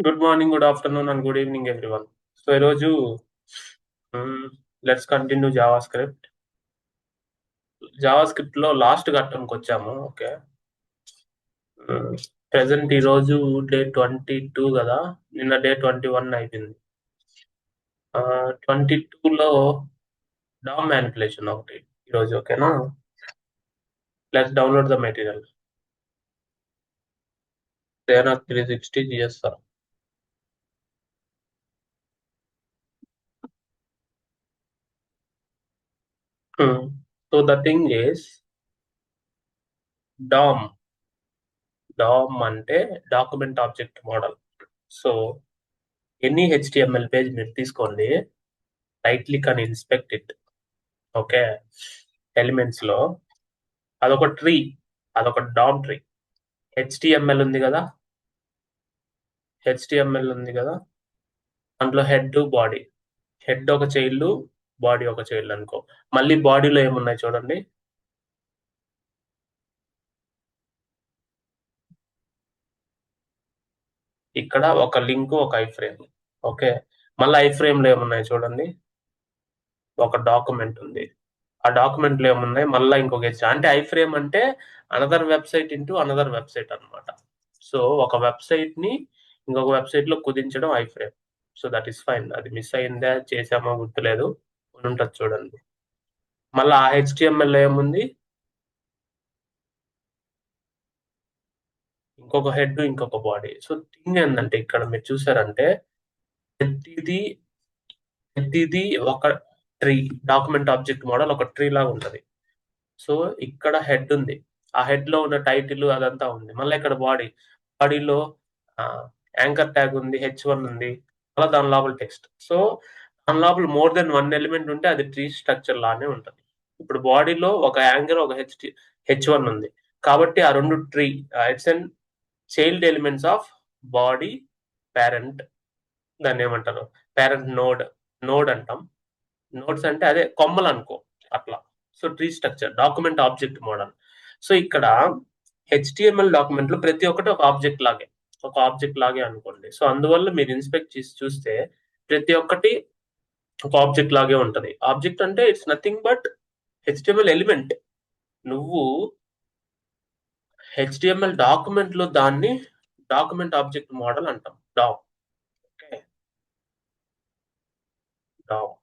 Good morning, good afternoon and good evening everyone. So ఈరోజు let's continue JavaScript. JavaScript లో last ఘట్టంకి వచ్చాము. Okay. Present ఈరోజు day 22 కదా, నిన్న డే 21 అయిపోయింది. 22లో డామ్ మ్యానిపులేషన్ ఒకటి ఈరోజు. ఓకేనా, లెట్స్ డౌన్లోడ్ ద మెటీరియల్. తేనా 360 చేస్తారు. So the thing is DOM. DOM అంటే document object model. So any HTML page మీరు తీసుకోండి, రైట్ క్లిక్ అని ఇన్స్పెక్ట్ ఇట్. ఓకే. ఎలిమెంట్స్ లో అదొక ట్రీ, అదొక డామ్ ట్రీ. హెచ్టిఎంఎల్ ఉంది కదా, హెచ్టిఎంఎల్ ఉంది కదా, దాంట్లో హెడ్ బాడీ. హెడ్ ఒక చైల్డ్, బాడీ ఒక చైల్డ్ అనుకో. మళ్ళీ బాడీలో ఏమున్నాయి చూడండి, ఇక్కడ ఒక లింక్, ఒక ఐ ఫ్రేమ్. ఓకే. మళ్ళీ ఐ ఫ్రేమ్ లో ఏమున్నాయి చూడండి, ఒక డాక్యుమెంట్ ఉంది. ఆ డాక్యుమెంట్ లో ఏమున్నాయి, మళ్ళీ ఇంకొక అంటే ఐ ఫ్రేమ్ అంటే another website into another website అన్నమాట. సో ఒక వెబ్సైట్ ని ఇంకొక వెబ్సైట్ లో కుదించడం iframe. So that is fine. అది మిస్ అయిందా, చేసామో గుర్తులేదు, ఉంటుంది చూడండి. మళ్ళీ ఆ హెచ్టిఎంఎల్ లో ఏముంది, ఇంకొక హెడ్, ఇంకొక బాడీ. సో థింగ్ ఏంటంటే ఇక్కడ మీరు చూసారంటే ప్రతిదీ ప్రతిదీ ఒక ట్రీ. డాక్యుమెంట్ ఆబ్జెక్ట్ మోడల్ ఒక ట్రీ లాగా ఉంటది. సో ఇక్కడ హెడ్ ఉంది, ఆ హెడ్ లో ఉన్న టైటిల్ అదంతా ఉంది. మళ్ళీ ఇక్కడ బాడీ, బాడీలో యాంకర్ ట్యాగ్ ఉంది, H1 ఉంది, అలా దాని లోపల టెక్స్ట్. సో దాని లోపల మోర్ దెన్ వన్ ఎలిమెంట్ ఉంటే అది ట్రీ స్ట్రక్చర్ లానే ఉంటుంది. ఇప్పుడు బాడీలో ఒక యాంకర్, ఒక H1 ఉంది, కాబట్టి ఆ రెండు tree. It's an child elements of body parent. దాన్ని ఏమంటారు, పేరెంట్ నోడ్. నోడ్ అంటాం. నోడ్స్ అంటే అదే కొమ్మలు అనుకో, అట్లా. So tree structure, document object model. So ఇక్కడ హెచ్టిఎంఎల్ డాక్యుమెంట్ లో ప్రతి ఒక్కటి ఒక ఆబ్జెక్ట్ లాగే, ఒక ఆబ్జెక్ట్ లాగే అనుకోండి. సో అందువల్ల మీరు ఇన్స్పెక్ట్ చేసి చూస్తే ప్రతి ఒక్కటి ఒక ఆబ్జెక్ట్ లాగే ఉంటది. ఆబ్జెక్ట్ అంటే it's nothing but HTML element. నువ్వు హెచ్టిఎంఎల్ డాక్యుమెంట్ లో దాన్ని డాక్యుమెంట్ ఆబ్జెక్ట్ మోడల్ అంటాం, DOM. Okay, DOM.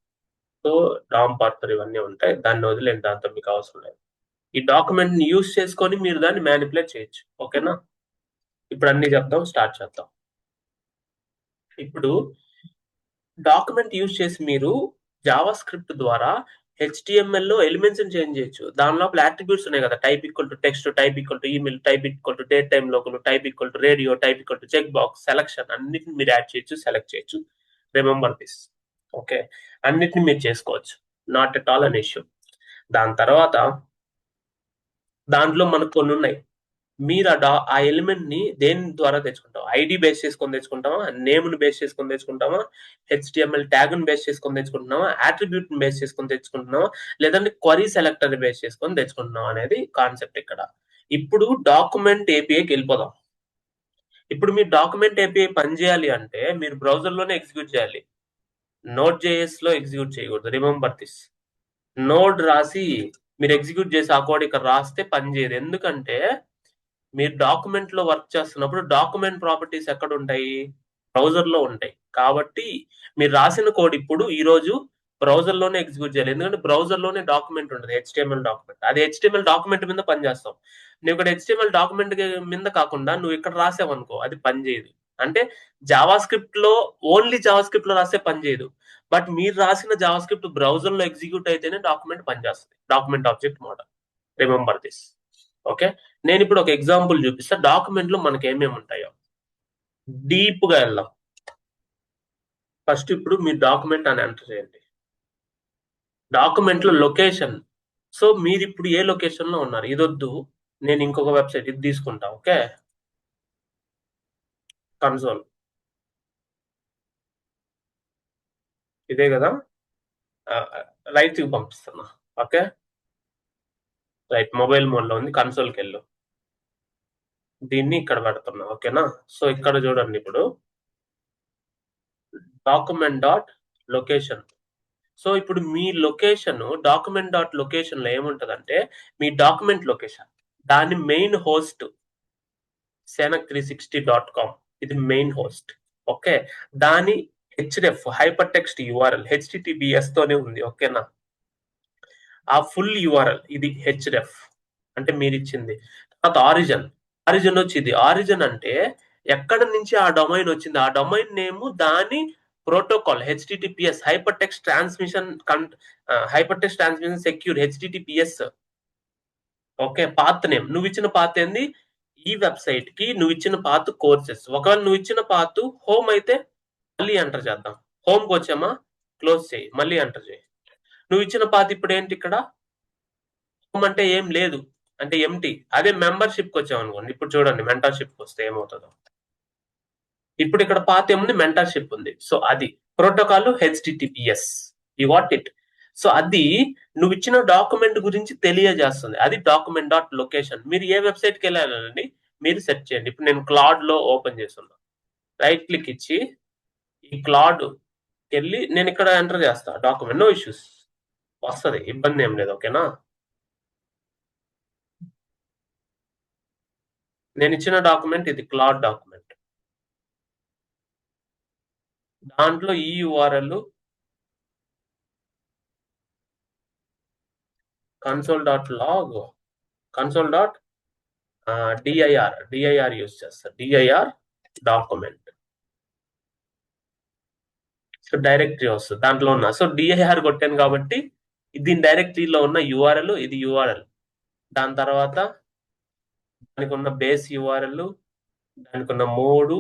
So DOM పార్తర్ ఇవన్నీ ఉంటాయి, దాన్ని వదిలేండి, దాంతో మీకు అవసరం లేదు. ఈ డాక్యుమెంట్ ని యూజ్ చేసుకొని మీరు దాన్ని మ్యానిపులేట్ చేయొచ్చు. ఓకేనా, ఇప్పుడు అన్ని చెప్దాం, స్టార్ట్ చేద్దాం. ఇప్పుడు డాక్యుమెంట్ యూజ్ చేసి మీరు జావా స్క్రిప్ట్ ద్వారా హెచ్టిఎంఎల్ లో ఎలిమెంట్స్ చేంజ్ చేయొచ్చు. దాని లోపల అట్రిబ్యూట్స్ ఉన్నాయి కదా, type equal to text, type equal to email, type equal to date time local, type equal to radio, type equal to checkbox, selection, అన్నిటిని మీరు యాడ్ చేయొచ్చు, సెలెక్ట్ చేయొచ్చు. Remember this. ఓకే, అన్నిటిని మీరు చేసుకోవచ్చు, not at all an issue. దాని తర్వాత దాంట్లో మనకు కొన్ని ఉన్నాయి. మీరు ఆ ఎలిమెంట్ ని దేని ద్వారా తెచ్చుకుంటాం, ఐడి బేస్ చేసుకొని తెచ్చుకుంటామా, నేమ్ ని బేస్ చేసుకొని తెచ్చుకుంటామా, హెచ్టిఎంఎల్ ట్యాగ్ ని బేస్ చేసుకొని తెచ్చుకుంటున్నామా, అట్రిబ్యూట్ ని బేస్ చేసుకొని తెచ్చుకుంటున్నామా, లేదంటే క్వరీ సెలెక్టర్ ని బేస్ చేసుకొని తెచ్చుకుంటున్నాం అనేది కాన్సెప్ట్ ఇక్కడ. ఇప్పుడు డాక్యుమెంట్ ఏపీఐకి వెళ్ళిపోదాం. ఇప్పుడు మీరు డాక్యుమెంట్ ఏపీఐ పనిచేయాలి అంటే మీరు బ్రౌజర్ లోనే ఎగ్జిక్యూట్ చేయాలి, నోట్ జేఎస్ లో ఎగ్జిక్యూట్ చేయకూడదు. Remember this. నోడ్ రాసి మీరు ఎగ్జిక్యూట్ చేసి ఆ కోడ్ ఇక్కడ రాస్తే పనిచేయదు. ఎందుకంటే మీరు డాక్యుమెంట్ లో వర్క్ చేస్తున్నప్పుడు డాక్యుమెంట్ ప్రాపర్టీస్ ఎక్కడ ఉంటాయి, బ్రౌజర్ లో ఉంటాయి. కాబట్టి మీరు రాసిన కోడ్ ఇప్పుడు ఈ రోజు బ్రౌజర్ లోనే ఎగ్జిక్యూట్ చేయాలి, ఎందుకంటే బ్రౌజర్ లోనే డాక్యుమెంట్ ఉంటుంది, హెచ్టిఎంఎల్ డాక్యుమెంట్. అది హెచ్టిఎంఎల్ డాక్యుమెంట్ మీద పనిచేస్తాం. నువ్వు ఇక్కడ హెచ్టిఎంఎల్ డాక్యుమెంట్ మీద కాకుండా నువ్వు ఇక్కడ రాసావనుకో అది పనిచేయదు. అంటే జావా స్క్రిప్ట్ లో, ఓన్లీ జావా స్క్రిప్ట్ లో రాస్తే పనిచేయదు. బట్ మీరు రాసిన జావా స్క్రిప్ట్ బ్రౌజర్ లో ఎగ్జిక్యూట్ అయితేనే డాక్యుమెంట్ పనిచేస్తుంది, document object model. Remember this. Okay, నేను ఇప్పుడు ఒక ఎగ్జాంపుల్ చూపిస్తా, డాక్యుమెంట్ లో మనకి ఏమేమి ఉంటాయో. డీప్ గా వెళ్దాం. ఫస్ట్ ఇప్పుడు మీ డాక్యుమెంట్ అని ఎంటర్ చేయండి. డాక్యుమెంట్ లో లొకేషన్. సో మీరు ఇప్పుడు ఏ లొకేషన్ లో ఉన్నారు, ఇదొద్దు, నేను ఇంకొక వెబ్సైట్ ఇది తీసుకుంటా. ఓకే, కన్సోల్ ఇదే కదా, రైట్ కి పంపిస్తున్నా. ఓకే, రైట్ మొబైల్ మోడ్ లో ఉంది, కన్సోల్కి వెళ్ళు. దీన్ని ఇక్కడ పెడుతున్నా. ఓకేనా, సో ఇక్కడ చూడండి ఇప్పుడు డాక్యుమెంట్ డాట్ లొకేషన్. సో ఇప్పుడు మీ లొకేషన్ డాక్యుమెంట్ డాట్ లొకేషన్ లో ఏముంటదంటే మీ డాక్యుమెంట్ లొకేషన్, దాని మెయిన్ హోస్ట్ senac360.com, ఇది మెయిన్ హోస్ట్. ఓకే, దాని HDF hyper text URL HTTPS తోనే ఉంది. ఓకేనా, ఆ ఫుల్ యూఆర్ఎల్ ఇది హెచ్డిఎఫ్ అంటే మీరు ఇచ్చింది. తర్వాత ఆరిజిన్ వచ్చి ఇది ఆరిజిన్ అంటే ఎక్కడ నుంచి ఆ డొమైన్ వచ్చింది, ఆ డొమైన్ నేమ్, దాని protocol HTTPS hyper text transmission secure HTTPS. Okay, path name, నువ్వు ఇచ్చిన పాత్ ఏంది, ఈ వెబ్సైట్ కి నువ్వు ఇచ్చిన పాత్ కోర్సెస్. ఒకవేళ నువ్వు ఇచ్చిన పాత్ హోమ్ అయితే మళ్ళీ ఎంటర్ చేద్దాం. హోమ్కి వచ్చామా, క్లోజ్ చేయి, మళ్ళీ ఎంటర్ చేయి. నువ్వు ఇచ్చిన పాత్ ఇప్పుడు ఏంటి, ఇక్కడ హోమ్ అంటే ఏం లేదు, అంటే ఎంటీ. అదే మెంబర్షిప్కి వచ్చామనుకోండి, ఇప్పుడు చూడండి మెంటర్షిప్కి వస్తే ఏమవుతుందో. ఇప్పుడు ఇక్కడ పాత్ ఏముంది, మెంటర్షిప్ ఉంది. సో అది protocol HTTPS, you what it. So అది నువ్వు ఇచ్చిన డాక్యుమెంట్ గురించి తెలియజేస్తుంది. అది డాక్యుమెంట్ డాట్ లొకేషన్. మీరు ఏ వెబ్సైట్కి వెళ్ళాలండి, మీరు సెర్చ్ చేయండి. ఇప్పుడు నేను క్లాడ్ లో ఓపెన్ చేస్తున్నా, రైట్ క్లిక్ ఇచ్చి ఈ క్లాడ్ వెళ్ళి నేను ఇక్కడ ఎంటర్ చేస్తా డాక్యుమెంట్, నో ఇష్యూస్, వస్తుంది, ఇబ్బంది ఏం లేదు. ఓకేనా, నేను ఇచ్చిన డాక్యుమెంట్ ఇది క్లాడ్ డాక్యుమెంట్. దాంట్లో ఈ యూఆర్ఎల్ console.log, console.dir యూజ్ చేస్తా, dir డాక్యుమెంట్. సో డైరెక్టరీ వస్తుంది, దాంట్లో ఉన్న. సో dir కొట్టాను కాబట్టి దీని డైరెక్టరీలో ఉన్న యూఆర్ఎల్ ఇది యూఆర్ఎల్. దాని తర్వాత దానికి ఉన్న బేస్ యూఆర్ఎల్, దానికి ఉన్న మోడ్,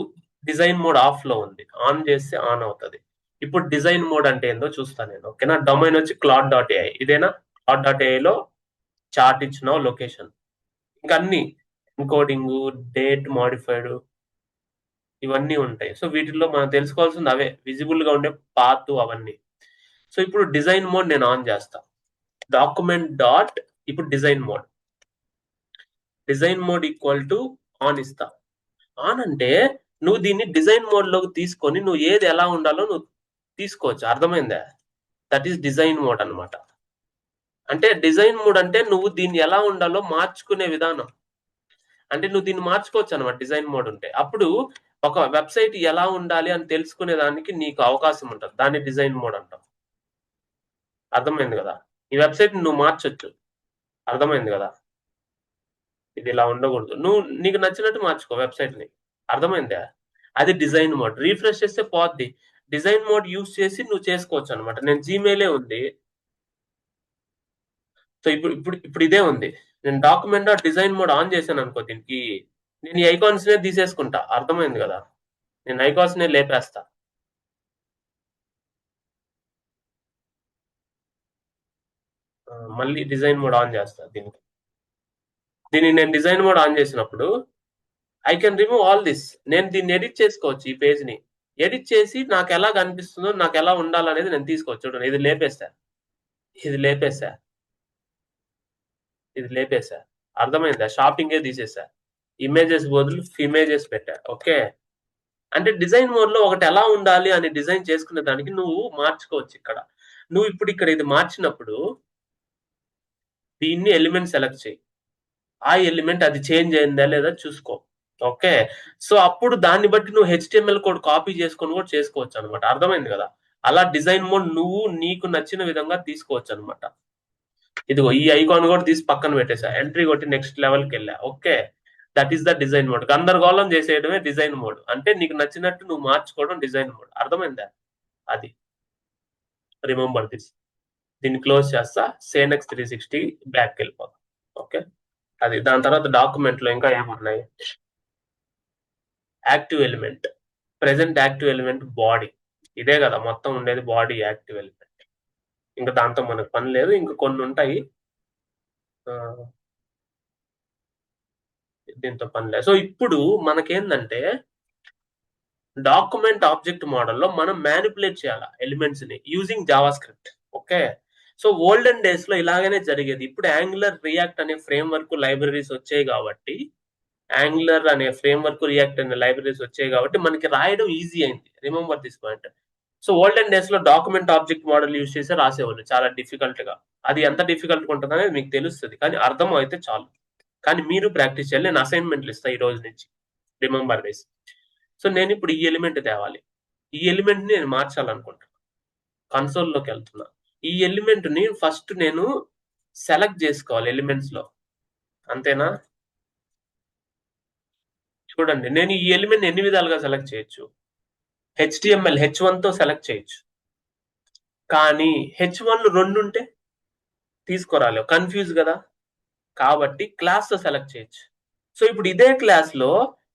డిజైన్ మోడ్ ఆఫ్ లో ఉంది, ఆన్ చేస్తే ఆన్ అవుతుంది. ఇప్పుడు డిజైన్ మోడ్ అంటే ఏందో చూస్తాను నేను. ఓకేనా, డొమైన్ వచ్చి cloud.ai, ఇదేనా cloud.ai లో చార్ట్ ఇచ్చిన లొకేషన్, ఇంకా అన్ని ఎన్కోడింగ్, డేట్ మాడిఫైడ్, ఇవన్నీ ఉంటాయి. సో వీటిల్లో మనం తెలుసుకోవాల్సింది అవే, విజిబుల్ గా ఉండే పాత్ అవన్నీ. సో ఇప్పుడు డిజైన్ మోడ్ నేను ఆన్ చేస్తా, డాక్యుమెంట్ డాట్, ఇప్పుడు design mode equal to on ఇస్తా. ఆన్ అంటే నువ్వు దీన్ని డిజైన్ మోడ్ లోకి తీసుకొని నువ్వు ఏది ఎలా ఉండాలో నువ్వు తీసుకోవచ్చు. అర్థమైందా, దట్ ఈస్ డిజైన్ మోడ్ అన్నమాట. అంటే డిజైన్ మోడ్ అంటే నువ్వు దీన్ని ఎలా ఉండాలో మార్చుకునే విధానం. అంటే నువ్వు దీన్ని మార్చుకోవచ్చు అనమాట డిజైన్ మోడ్ ఉంటే. అప్పుడు ఒక వెబ్సైట్ ఎలా ఉండాలి అని తెలుసుకునే దానికి నీకు అవకాశం ఉంటుంది, దాన్ని డిజైన్ మోడ్ అంటాం. అర్థమైంది కదా, ఈ వెబ్సైట్ నువ్వు మార్చొచ్చు. అర్థమైంది కదా, ఇది ఇలా ఉండకూడదు, నువ్వు నీకు నచ్చినట్టు మార్చుకో వెబ్సైట్ ని. అర్థమైందా, అది డిజైన్ మోడ్. రీఫ్రెష్ చేస్తే పోద్ది. డిజైన్ మోడ్ యూస్ చేసి నువ్వు చేసుకోవచ్చు అనమాట. నేను జీమెయిలే ఉంది, సో ఇప్పుడు ఇదే ఉంది. నేను డాక్యుమెంట్ డిజైన్ మోడ్ ఆన్ చేశాను అనుకో, దీనికి నేను ఈ ఐకాన్స్ నే తీసేసుకుంటా. అర్థమైంది కదా, నేను ఐకాన్స్ నే లేపేస్తా. మళ్ళీ డిజైన్ మోడ్ ఆన్ చేస్తా. దీన్ని నేను డిజైన్ మోడ్ ఆన్ చేసినప్పుడు I can remove all this. నేను దీన్ని ఎడిట్ చేసుకోవచ్చు, ఈ పేజ్ ని ఎడిట్ చేసి నాకు ఎలా కనిపిస్తుందో, నాకు ఎలా ఉండాలనేది నేను తీసుకోవచ్చు. చూడండి, ఇది లేపేసా. అర్థమైందా, షాపింగే తీసేసా, ఇమేజెస్ బదులు ఇమేజెస్ పెట్టా. ఓకే, అంటే డిజైన్ మోడ్ లో ఒకటి ఎలా ఉండాలి అని డిజైన్ చేసుకునే దానికి నువ్వు మార్చుకోవచ్చు. ఇక్కడ నువ్వు ఇప్పుడు ఇది మార్చినప్పుడు దీన్ని ఎలిమెంట్ సెలెక్ట్ చేయి, ఆ ఎలిమెంట్ అది చేంజ్ అయిందా లేదా చూసుకో. ఓకే, సో అప్పుడు దాన్ని బట్టి నువ్వు హెచ్టిఎంఎల్ కోడ్ కాపీ చేసుకొని కూడా చేసుకోవచ్చు అనమాట. అర్థమైంది కదా, అలా డిజైన్ మోడ్ నువ్వు నీకు నచ్చిన విధంగా తీసుకోవచ్చు అనమాట. ఇదిగో ఈ ఐకాన్ కూడా తీసి పక్కన పెట్టేసా, ఎంట్రీ కొట్టి నెక్స్ట్ లెవెల్కి వెళ్ళా. Okay, that is the design mode. గందరగోళం చేసేయడమే డిజైన్ మోడ్ అంటే, నీకు నచ్చినట్టు నువ్వు మార్చుకోవడం డిజైన్ మోడ్. అర్థమైందా, అది రిమెంబర్ దిస్. దీన్ని క్లోజ్ చేస్తా, సేనెక్స్ 360 బ్యాక్ వెళ్ళిపోతాం. ఓకే, అది. దాని తర్వాత డాక్యుమెంట్ లో ఇంకా ఏమున్నాయి, active element, present active element body, ఇదే కదా మొత్తం ఉండేది, బాడీ యాక్టివ్ ఎలిమెంట్. ఇంకా దాంతో మనకు పని లేదు, ఇంకా కొన్ని ఉంటాయి, దీంతో పని లేదు. సో ఇప్పుడు మనకేందంటే డాక్యుమెంట్ ఆబ్జెక్ట్ మోడల్లో మనం మ్యానిపులేట్ చేయాలి ఎలిమెంట్స్ ని using JavaScript. Okay, so olden days లో ఇలాగనే జరిగేది. ఇప్పుడు యాంగులర్, రియాక్ట్ అనే ఫ్రేమ్ వర్క్ లైబ్రరీస్ వచ్చాయి కాబట్టి, రియాక్ట్ అనే లైబ్రరీస్ వచ్చాయి కాబట్టి మనకి రాయడం ఈజీ అయింది. Remember this point. So olden days లో డాక్యుమెంట్ ఆబ్జెక్ట్ మోడల్ యూజ్ చేసి రాసేవాళ్ళు చాలా డిఫికల్ట్ గా. అది ఎంత డిఫికల్ట్ గా ఉంటుంది అనేది మీకు తెలుస్తుంది, కానీ అర్థం అయితే చాలు. కానీ మీరు ప్రాక్టీస్ చేయాలి. నేను అసైన్మెంట్లు ఇస్తాను ఈ రోజు నుంచి, రిమెంబర్ దిస్. సో నేను ఇప్పుడు ఈ ఎలిమెంట్ తేవాలి. ఈ ఎలిమెంట్ ని నేను మార్చాలనుకుంటున్నాను. కన్సోల్లోకి వెళ్తున్నా. ఈ ఎలిమెంట్ ని ఫస్ట్ నేను సెలెక్ట్ చేసుకోవాలి ఎలిమెంట్స్ లో, అంతేనా? చూడండి, నేను ఈ ఎలిమెంట్ ఎన్ని విధాలుగా సెలెక్ట్ చేయొచ్చు. HTML H1 తో సెలెక్ట్ చేయొచ్చు, కానీ H1 2 ఉంటే తీసుకురాలేవు, కన్ఫ్యూజ్ కదా. కాబట్టి క్లాస్ తో సెలెక్ట్ చేయొచ్చు. సో ఇప్పుడు ఇదే క్లాస్ లో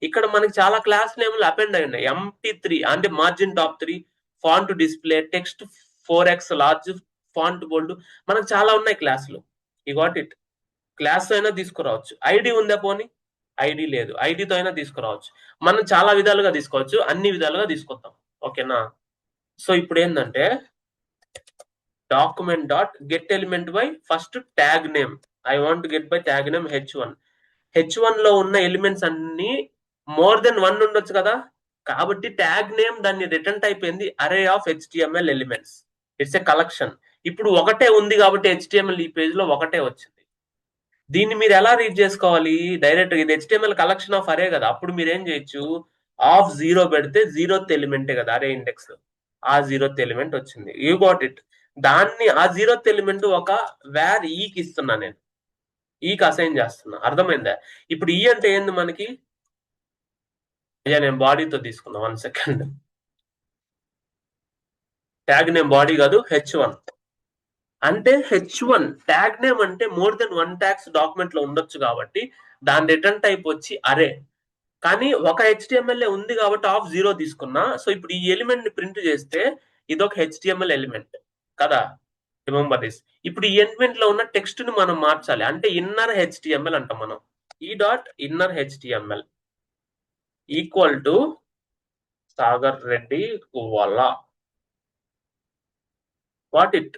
ఇక్కడ మనకి చాలా క్లాస్ నేమ్లు అపెండ్ అయి ఉన్నాయి. MP3 అంటే margin top 3, font display, text 4x large, font bold, మనకు చాలా ఉన్నాయి క్లాసులు. You got it. క్లాస్ తో అయినా తీసుకురావచ్చు. ఐడి ఉందా పోనీ? ఐడి లేదు. ఐడితో అయినా తీసుకురావచ్చు. మనం చాలా విధాలుగా తీసుకోవచ్చు, అన్ని విధాలుగా తీసుకొద్దాం, ఓకేనా? సో ఇప్పుడు ఏంటంటే document dot get element by first tag name. I want get by tag name H1. H1 లో ఉన్న ఎలిమెంట్స్ అన్ని మోర్ దెన్ 1 ఉండొచ్చు కదా, కాబట్టి ట్యాగ్ నేమ్ దాన్ని రిటర్న్ టైప్ ఏంది, అరే of HTML elements. It's a collection. ఇప్పుడు ఒకటే ఉంది కాబట్టి HTML ఈ పేజ్ లో ఒకటే వచ్చింది. దీన్ని మీరు ఎలా రీడ్ చేసుకోవాలి? డైరెక్ట్ ఇది HTML కలెక్షన్ ఆఫ్ అరే కదా. అప్పుడు మీరు ఏం చేయొచ్చు, ఆఫ్ 0 పెడితే 0th ఎలిమెంటే కదా అరే ఇండెక్స్. ఆ 0th ఎలిమెంట్ వచ్చింది. You got it. దాన్ని ఆ 0th ఎలిమెంట్ ఒక వేర్ ఈకి ఇస్తున్నా నేను, ఈకి అసైన్ చేస్తున్నా. అర్థమైందా? ఇప్పుడు ఈ అంటే ఏంది మనకి? అయ్యా నేను బాడీతో తీసుకున్నా, 1 సెకండ్. ట్యాగ్ నేమ్ బాడీ కాదు, H1 అంటే H1 ట్యాగ్ నేమ్ అంటే మోర్ దెన్ 1 ట్యాగ్స్ డాక్యుమెంట్ లో ఉండొచ్చు, కాబట్టి దాని రిటర్న్ టైప్ వచ్చి అరే. కానీ ఒక HTML ఉంది కాబట్టి ఆఫ్ 0 తీసుకున్నా. సో ఇప్పుడు ఈ ఎలిమెంట్ ని ప్రింట్ చేస్తే ఇదొక HTML ఎలిమెంట్ కదా, రిమెంబర్ దిస్. ఇప్పుడు ఈ ఎలిమెంట్ లో ఉన్న టెక్స్ట్ ని మనం మార్చాలి, అంటే ఇన్నర్ HTML అంటాం మనం. ఈ dot inner HTML equal to Sagar Reddy వల్ల వాట్ ఇట్.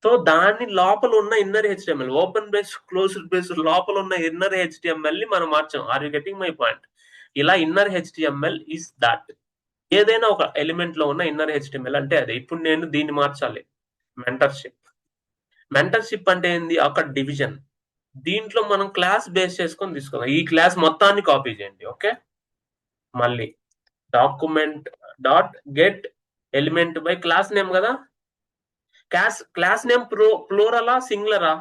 సో దాని లోపల ఉన్న inner HTML, open brace closed brace లోపల ఉన్న ఇన్నర్ HTML ని మనం మార్చాం. Are you getting my point? ఇలా ఇన్నర్ HTML ఇస్ దట్. ఏదైనా ఒక ఎలిమెంట్ లో ఉన్న ఇన్నర్ HTML అంటే అదే. ఇప్పుడు నేను దీన్ని మార్చాలి, మెంటర్షిప్. మెంటర్షిప్ అంటే ఏంది? ఒక డివిజన్. దీంట్లో మనం క్లాస్ బేస్ చేసుకొని తీసుకుందాం. ఈ క్లాస్ మొత్తాన్ని కాపీ చేయండి, ఓకే? మళ్ళీ document dot get element by class name కదా. క్లాస్ నేమ్ ప్లూరలా సింగులరా?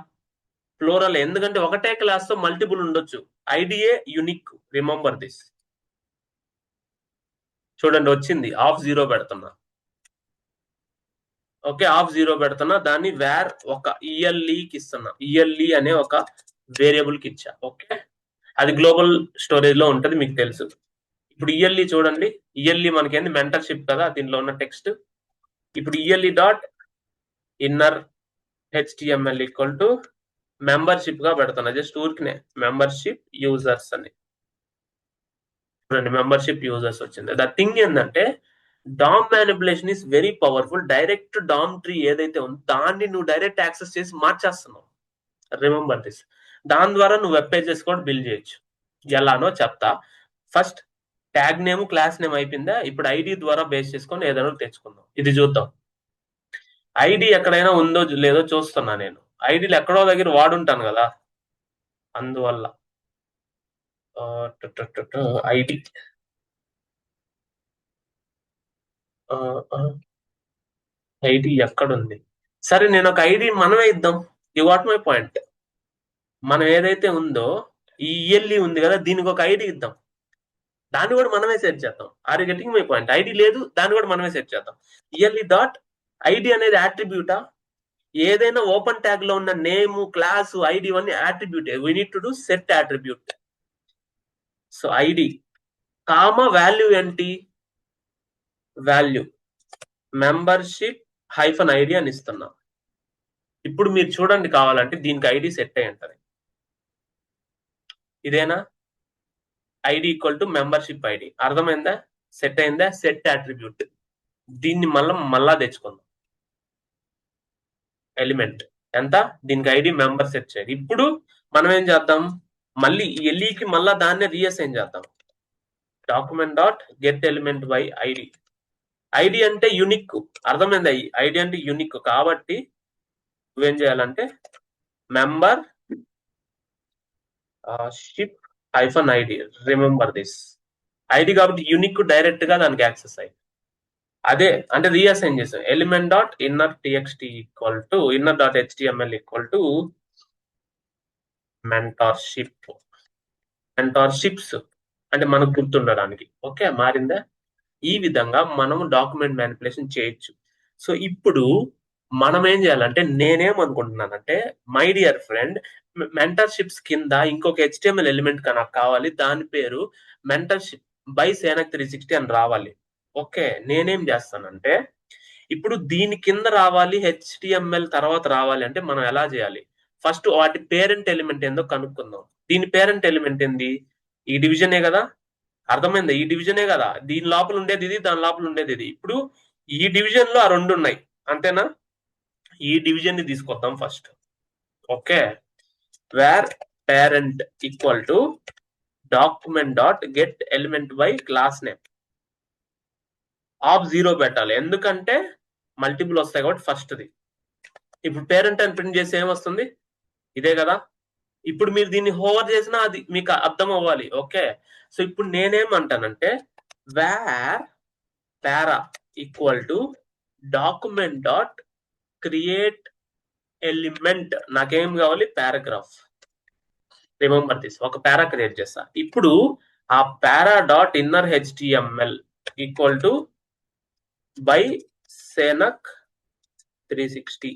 ప్లూరల్. ఎందుకంటే ఒకటే క్లాస్ తో మల్టిపుల్ ఉండొచ్చు. ఐడియే యునిక్, రిమెంబర్ దిస్. చూడండి వచ్చింది, ఆఫ్ 0 పెడుతున్నా. ఓకే, ఆఫ్ 0 పెడుతున్నా. దాన్ని వేర్ ఒక ELEకి ఇస్తున్నా. ELE అనే ఒక వేరియబుల్ కి ఇచ్చా, ఓకే? అది గ్లోబల్ స్టోరేజ్ లో ఉంటది, మీకు తెలుసు. ఇప్పుడు ELE చూడండి, ELE మనకేంది, మెంటర్షిప్ కదా దీనిలో ఉన్న టెక్స్ట్. ఇప్పుడు ELE dot inner HTML equal to membership గా పెడుతున్నా. జస్ట్ ఊరికినే మెంబర్షిప్ యూజర్స్ అని చూడండి, మెంబర్షిప్ యూజర్స్ వచ్చింది. ద థింగ్ ఏంటంటే DOM manipulation is very powerful. Direct DOM tree ఏదైతే ఉందో దాన్ని నువ్వు డైరెక్ట్ యాక్సెస్ చేసి మార్చేస్తున్నావు, రిమెంబర్ దిస్. దాని ద్వారా నువ్వు వెబ్ పేజెస్ కూడా బిల్డ్ చేయొచ్చు. ఎలానో చెప్తా. First tag name class name అయిపోయిందా? ఇప్పుడు ఐడి ద్వారా బేస్ చేసుకొని ఏదైనా తెచ్చుకుందాం. ఇది చూద్దాం. ఐడి ఎక్కడైనా ఉందో లేదో చూస్తున్నా నేను. ఐడీలు ఎక్కడో దగ్గర వాడుంటాను కదా, అందువల్ల ఐడి ఐడి ఎక్కడుంది? సరే నేను ఒక ఐడి మనమే ఇద్దాం. You what my point? మనం ఏదైతే ఉందో ఈ ELE ఉంది కదా, దీనికి ఒక ఐడి ఇద్దాం. దాన్ని కూడా మనమే సెట్ చేద్దాం. Are you getting my point? ID లేదు, దాన్ని కూడా మనమే సెట్ చేద్దాం. ELE డాట్ ఐడి అనేది యాట్రిబ్యూటా? ఏదైనా ఓపెన్ ట్యాగ్ లో ఉన్న నేమ్, క్లాస్, ఐడి ఇవన్నీ attribute. We need to do set attribute. So ID comma value ఏంటి? వాల్యూ మెంబర్షిప్ -ID అని ఇస్తున్నా. ఇప్పుడు మీరు చూడండి, కావాలంటే దీనికి ఐడి సెట్ అయి ఉంటది. ఇదేనా? ID equal to membership ID. అర్థమైందా? సెట్ అయిందా? Set attribute. దీన్ని మళ్ళా తెచ్చుకుందాం. ఎలిమెంట్ ఎంత? దీనికి ఐడి మెంబర్ సెట్ చేయాలి. ఇప్పుడు మనం ఏం చేద్దాం, మళ్ళీ ఎల్ఈకి మళ్ళా దాన్నే రీఅసైన్ చేద్దాం. Document dot get element by ID. ID అంటే యూనిక్, అర్థమైంది? ఐడి అంటే యూనిక్ కాబట్టి నువ్వేం చేయాలంటే membership hyphen ID, remember this. ID కాబట్టి యూనిక్, డైరెక్ట్ గా దానికి యాక్సెస్ అయ్యి అదే అంటే రీఅసైన్ చేసాం. Element dot inner TXT equal to inner dot HTML equal to mentorship. Mentorships అంటే మనకు గుర్తుండడానికి. ఓకే, మారిందా? ఈ విధంగా మనం డాక్యుమెంట్ మ్యానిపులేషన్ చేయొచ్చు. సో ఇప్పుడు మనం ఏం చేయాలంటే, నేనేమనుకుంటున్నానంటే మై డియర్ ఫ్రెండ్, మెంటర్షిప్స్ కింద ఇంకొక హెచ్టిఎంఎల్ ఎలిమెంట్ నాకు కావాలి, దాని పేరు మెంటర్షిప్ బై సేనక్ 360 అని రావాలి. ఓకే, నేనేం చేస్తానంటే ఇప్పుడు దీని కింద రావాలి, హెచ్టిఎంఎల్ తర్వాత రావాలి అంటే మనం ఎలా చేయాలి? ఫస్ట్ వాటి పేరెంట్ ఎలిమెంట్ ఏందో కనుక్కుందాం. దీని పేరెంట్ ఎలిమెంట్ ఏంది? ఈ డివిజనే కదా, అర్థమైందా? ఈ డివిజనే కదా, దీని లోపల ఉండేది ఇది, దాని లోపల ఉండేది ఇది. ఇప్పుడు ఈ డివిజన్ లో ఆ రెండు ఉన్నాయి, అంతేనా? ఈ డివిజన్ ని తీసుకొద్దాం first. Okay, var parent equal to document dot get element by class name of 0 పెట్టాలి, ఎందుకంటే మల్టిపుల్ వస్తాయి కాబట్టి ఫస్ట్ది. ఇప్పుడు పేరెంట్ అని ప్రింట్ చేసి ఏమొస్తుంది? ఇదే కదా. ఇప్పుడు మీరు దీన్ని హోవర్ చేసినా అది మీకు అర్థం అవ్వాలి. ఓకే, సో ఇప్పుడు నేనేమంటానంటే var para equal to document dot create element, నాకేం కావాలి? పారాగ్రాఫ్. రిమెంబర్ దిస్, ఒక పారా క్రియేట్ చేస్తా. ఇప్పుడు ఆ para dot inner HTML equal to by సేనక్ 360.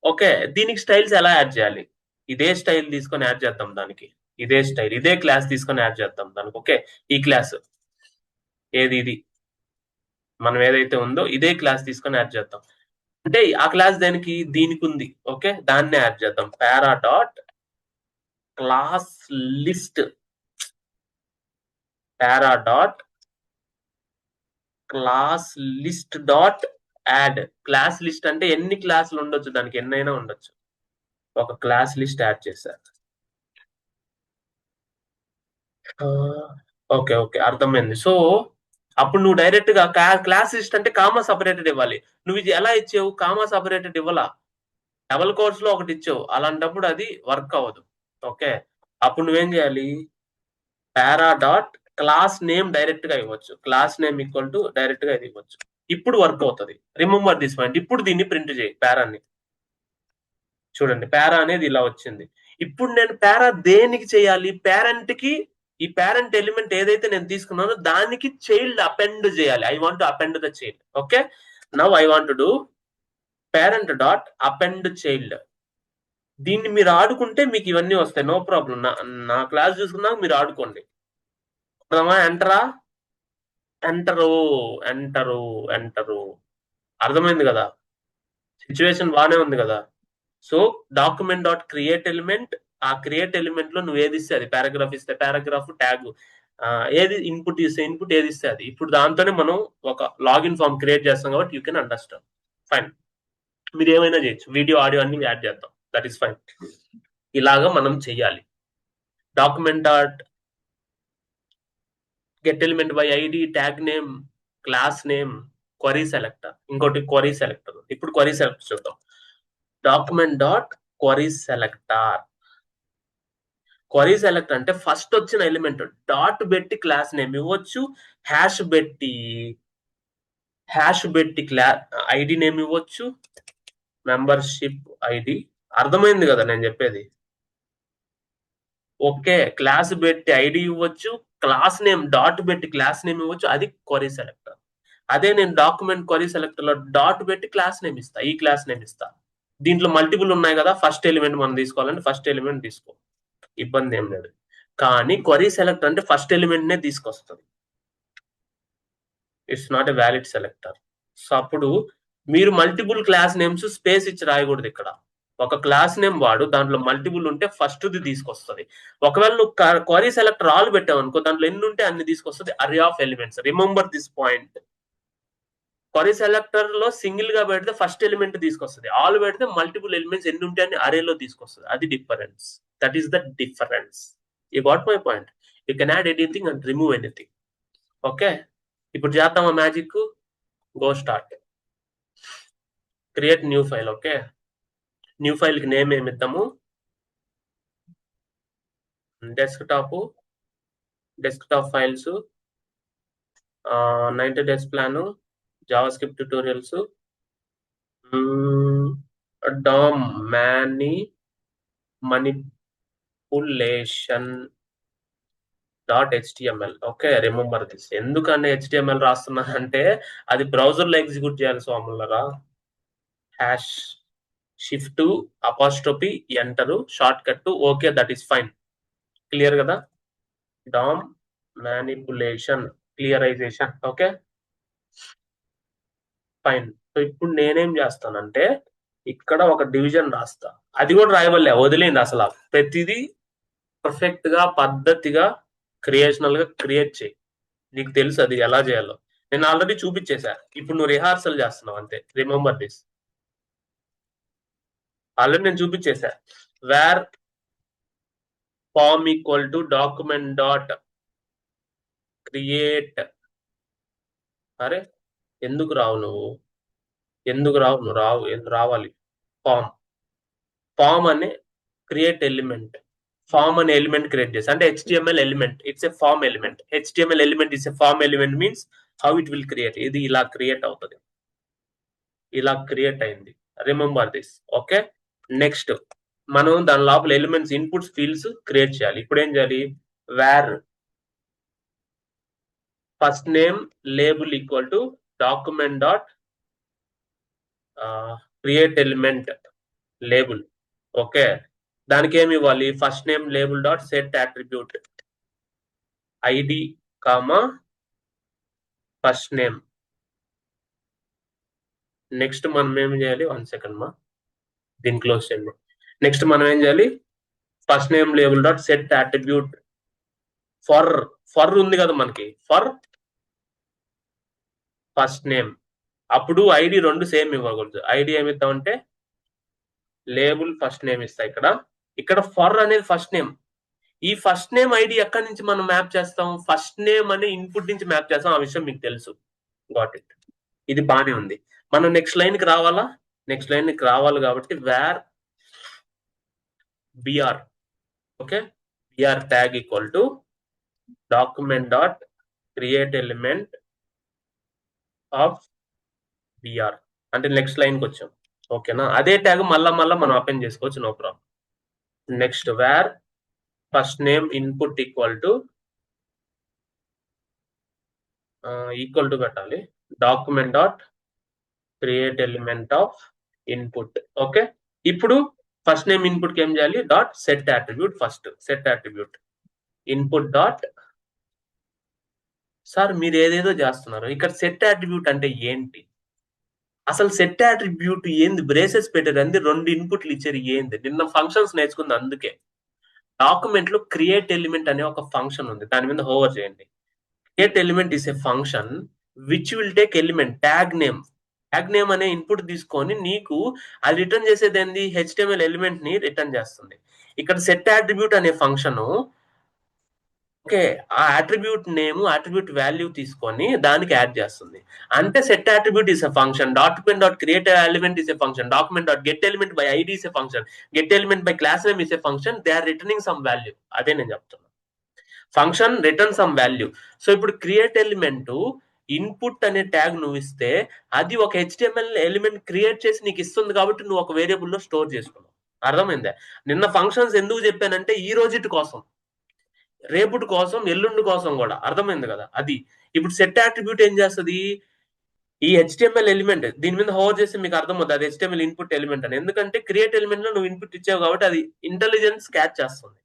ఓకే, దీనికి స్టైల్స్ ఎలా యాడ్ చేయాలి? ఇదే స్టైల్ తీసుకొని యాడ్ చేద్దాం దానికి. ఇదే స్టైల్, ఇదే క్లాస్ తీసుకొని యాడ్ చేద్దాం దానికి. ఓకే, ఈ క్లాస్ ఏది? ఇది మనం ఏదైతే ఉందో ఇదే క్లాస్ తీసుకొని యాడ్ చేద్దాం. అంటే ఆ క్లాస్ దీనికి ఉంది. ఓకే, దాన్నే యాడ్ చేద్దాం. Para dot class list, para dot class list dot add. Class list అంటే ఎన్ని క్లాసులు ఉండొచ్చు, దానికి ఎన్నైనా ఉండొచ్చు. ఒక క్లాస్ లిస్ట్ యాడ్ చేశారు. ఓకే ఓకే, అర్థమైంది. సో అప్పుడు నువ్వు డైరెక్ట్ గా క్లాస్ లిస్ట్ అంటే కామా సపరేటెడ్ ఇవ్వాలి. నువ్వు ఇది ఎలా ఇచ్చావు? కామా సపరేటెడ్ ఇవ్వాలా, డబుల్ కోర్స్ లో ఒకటి ఇచ్చావు. అలాంటప్పుడు అది వర్క్ అవ్వదు. ఓకే, అప్పుడు నువ్వేం చేయాలి? పారా డాట్ క్లాస్ నేమ్ డైరెక్ట్ గా ఇవ్వచ్చు. Class name equal to direct గా ఇది ఇవ్వచ్చు. ఇప్పుడు వర్క్ అవుతుంది. Remember this point. ఇప్పుడు దీన్ని ప్రింట్ చేయి పారాని. చూడండి, పారా అనేది ఇలా వచ్చింది. ఇప్పుడు నేను పారా దేనికి చేయాలి? పేరెంట్ కి, ఈ పేరెంట్ ఎలిమెంట్ ఏదైతే నేను తీసుకున్నానో దానికి చైల్డ్ అపెండ్ చేయాలి. I want to append the child. Okay, now I want to do parent dot append child. దీన్ని మీరు ఆడుకుంటే మీకు ఇవన్నీ వస్తాయి, నో ప్రాబ్లం. నా క్లాస్ చూసుకున్నాక మీరు ఆడుకోండి. ఎంటరా, ఎంటరు, ఎంటరు, ఎంటరు. అర్థమైంది కదా? సిచ్యువేషన్ బాగానే ఉంది కదా? So document dot create element, ఆ క్రియేట్ ఎలిమెంట్ లో నువ్వు ఏది ఇస్తే అది, పారాగ్రాఫ్ ఇస్తే పారాగ్రాఫ్, ట్యాగ్ ఏది ఇన్పుట్ ఇస్తే ఇన్పుట్, ఏది ఇస్తే అది. ఇప్పుడు దాంతోనే మనం ఒక లాగిన్ ఫామ్ క్రియేట్ చేస్తాం కాబట్టి యూ కెన్ అండర్స్టాండ్. ఫైన్, మీరు ఏమైనా చేయొచ్చు, వీడియో ఆడియో అన్ని యాడ్ చేద్దాం, దట్ ఈస్ ఫైన్. ఇలాగా మనం చెయ్యాలి. Document dot get element by ID, tag name, class name, query selector. ఇంకోటి క్వరీ సెలెక్టర్. ఇప్పుడు క్వరీ సెలెక్టర్ చూద్దాం. Document dot query selector. Query select అంటే ఫస్ట్ వచ్చిన ఎలిమెంట్ డాట్ పెట్టి క్లాస్ నేమ్ ఇవ్వచ్చు, హ్యాష్ పెట్టి ఐడి నేమ్ ఇవ్వచ్చు, మెంబర్షిప్ ఐడి. అర్థమైంది కదా నేను చెప్పేది? ఓకే, క్లాస్ పెట్టి ఐడి ఇవ్వచ్చు, క్లాస్ నేమ్ డాట్ పెట్టి క్లాస్ నేమ్ ఇవ్వచ్చు. అది క్వరీ సెలెక్టర్. అదే నేను డాక్యుమెంట్ క్వరీ సెలెక్టర్ లో డాట్ పెట్టి క్లాస్ నేమ్ ఇస్తా, ఈ క్లాస్ నేమ్ ఇస్తా. దీంట్లో మల్టిపుల్ ఉన్నాయి కదా, ఫస్ట్ ఎలిమెంట్ మనం తీసుకోవాలంటే ఫస్ట్ ఎలిమెంట్ తీసుకో, ఇబ్బంది ఏం లేదు. కానీ క్వరీ సెలెక్ట్ అంటే ఫస్ట్ ఎలిమెంట్ నే తీసుకొస్తుంది. It's not a valid selector. So అప్పుడు మీరు మల్టిపుల్ క్లాస్ నేమ్స్ స్పేస్ ఇచ్చి రాయకూడదు. ఇక్కడ ఒక క్లాస్ నేమ్ వాడు, దాంట్లో మల్టిపుల్ ఉంటే ఫస్ట్ ది తీసుకొస్తుంది. ఒకవేళ నువ్వు క్వరీ సెలెక్టర్ ఆల్ పెట్టావు అనుకో, దాంట్లో ఎన్ని ఉంటే అన్ని తీసుకొస్తుంది, array of elements. Remember this point. Query selector లో సింగిల్ గా పెడితే ఫస్ట్ ఎలిమెంట్ తీసుకొస్తుంది, ఆల్ పెడితే మల్టిపుల్ ఎలిమెంట్స్ ఎన్ని ఉంటే అన్ని అరేలో తీసుకొస్తుంది. అది difference. That is the difference. You got my point. You can add anything and remove anything. Okay, ఇప్పుడు చేద్దామా magic? Go start. Create new file. Okay, new file కి నేమ్ ఏమి ఇద్దాము? Desktop files, 90 days plan, JavaScript tutorials, DOM manipulation .html. Okay, remember this. ఎందుకని HTML రాస్తున్నానంటే అది browser లో execute చేయాలి స్వాములరా. Hash shift apostrophe enter shortcut. Okay, that is fine. Clear కదా? డామ్ మ్యానిపులేషన్ క్లియరైజేషన్. Okay fine. సో ఇప్పుడు నేనేం చేస్తానంటే ఇక్కడ ఒక డివిజన్ రాస్తా. అది కూడా రాయవల్లే, వదిలేండి అసలు. ప్రతిదీ పర్ఫెక్ట్ గా పద్ధతిగా క్రియేషనల్ గా క్రియేట్ చేయి. నీకు తెలుసు అది ఎలా చేయాలో. నేను ఆల్రెడీ చూపించేశా. ఇప్పుడు నువ్వు రిహార్సల్ చేస్తున్నావు అంతే. Remember this. ఆల్రెడీ నేను చూపించేశా. Var form equal to document dot create. అరే ఎందుకు రావు నువ్వు? ఎందుకు రావు? నువ్వు రావాలి. ఫామ్ అనే క్రియేట్ ఎలిమెంట్. ఫామ్ అనే ఎలిమెంట్ క్రియేట్ చేసి, అంటే HTML element. It's a form element. HTML element is a form element means how it will create. ఇది ఇలా క్రియేట్ అవుతుంది. ఇలా క్రియేట్ అయింది. Remember this. ఓకే, నెక్స్ట్ మనం దాని లోపల ఎలిమెంట్స్, ఇన్పుట్స్, ఫీల్డ్స్ క్రియేట్ చేయాలి. ఇప్పుడు ఏం చేయాలి? Var first name label equal to document dot create element label. Okay, దానికి ఏమి ఇవ్వాలి? First name label dot set attribute ID comma first name. Next మనం ఏం చేయాలి? 1 సెకండ్ మా, దీన్ని క్లోజ్ చేయండి. నెక్స్ట్ మనం ఏం చేయాలి? First name label dot set attribute for ఉంది కదా మనకి, ఫర్ ఫస్ట్ నేమ్. అప్పుడు ఐడి రెండు సేమ్ ఇవ్వకూడదు. ఐడి ఏమి ఇద్దామంటే లేబుల్ ఫస్ట్ నేమ్ ఇస్తా. ఇక్కడ ఫర్ అనేది ఫస్ట్ నేమ్. ఈ ఫస్ట్ నేమ్ ఐడి ఎక్కడి నుంచి మనం మ్యాప్ చేస్తాం? ఫస్ట్ నేమ్ అనే ఇన్పుట్ నుంచి మ్యాప్ చేస్తాం. ఆ విషయం మీకు తెలుసు. Got it. ఇది బానే ఉంది. మనం నెక్స్ట్ లైన్ కి రావాలా? నెక్స్ట్ లైన్ కి రావాలి కాబట్టి var br. Okay, br tag equal to document dot create element of br. అంటే నెక్స్ట్ లైన్ కి వచ్చాం. ఓకేనా? అదే ట్యాగ్ మళ్ళా మనం అపెండ్ చేసుకోవచ్చు, no problem. Next var first name input equal to పెట్టాలి document dot create element of input. Okay, ఇప్పుడు ఫస్ట్ నేమ్ ఇన్పుట్ కి ఏం చేయాలి? Dot set attribute. First set attribute input dot. Sir మీరు ఏదేదో చేస్తున్నారు. ఇక్కడ సెట్ అట్రిబ్యూట్ అంటే ఏంటి? అసలు సెట్ అట్రిబ్యూట్ ఏంది? బ్రేసెస్ పెట్టారు అంది, 2 ఇన్పుట్లు ఇచ్చారు. ఏంది? నిన్న ఫంక్షన్స్ నేర్చుకుంది. అందుకే డాక్యుమెంట్ లో క్రియేట్ ఎలిమెంట్ అనే ఒక ఫంక్షన్ ఉంది. దాని మీద హోవర్ చేయండి. Create element is a function which will take element tag name. Tag name అనే ఇన్పుట్ తీసుకొని నీకు అది రిటర్న్ చేసేది ఏంది? HTML ఎలిమెంట్ ని రిటర్న్ చేస్తుంది. ఇక్కడ సెట్ అట్రిబ్యూట్ అనే ఫంక్షన్, ఓకే, ఆ అట్రిబ్యూట్ నేమ్, అట్రిబ్యూట్ వాల్యూ తీసుకొని దానికి యాడ్ చేస్తుంది. అంటే set attribute is a function. Document dot create element is a function. Document dot get element by ID is a function. Get element by class name is a function. They are returning some value. అదే నేను చెప్తున్నా. Function return some value. So ఇప్పుడు create element input అనే tag నువ్వు ఇస్తే అది ఒక HTML element create చేసి నీకు ఇస్తుంది. కాబట్టి నువ్వు ఒక వేరియబుల్లో స్టోర్ చేసుకున్నావు. అర్థమైందా? నిన్న ఫంక్షన్స్ ఎందుకు చెప్పానంటే ఈ రోజుటి కోసం, రేపుటి కోసం, ఎల్లుండి కోసం కూడా. అర్థమైంది కదా? అది ఇప్పుడు సెట్ అట్రిబ్యూట్ ఏం చేస్తుంది? ఈ HTML ఎలిమెంట్ దీని మీద హోవర్ చేస్తే మీకు అర్థమవుతుంది అది HTML ఇన్పుట్ ఎలిమెంట్ అని. ఎందుకంటే క్రియేట్ ఎలిమెంట్ లో నువ్వు ఇన్పుట్ ఇచ్చావు కాబట్టి అది ఇంటెలిజెన్స్ క్యాచ్ చేస్తుంది.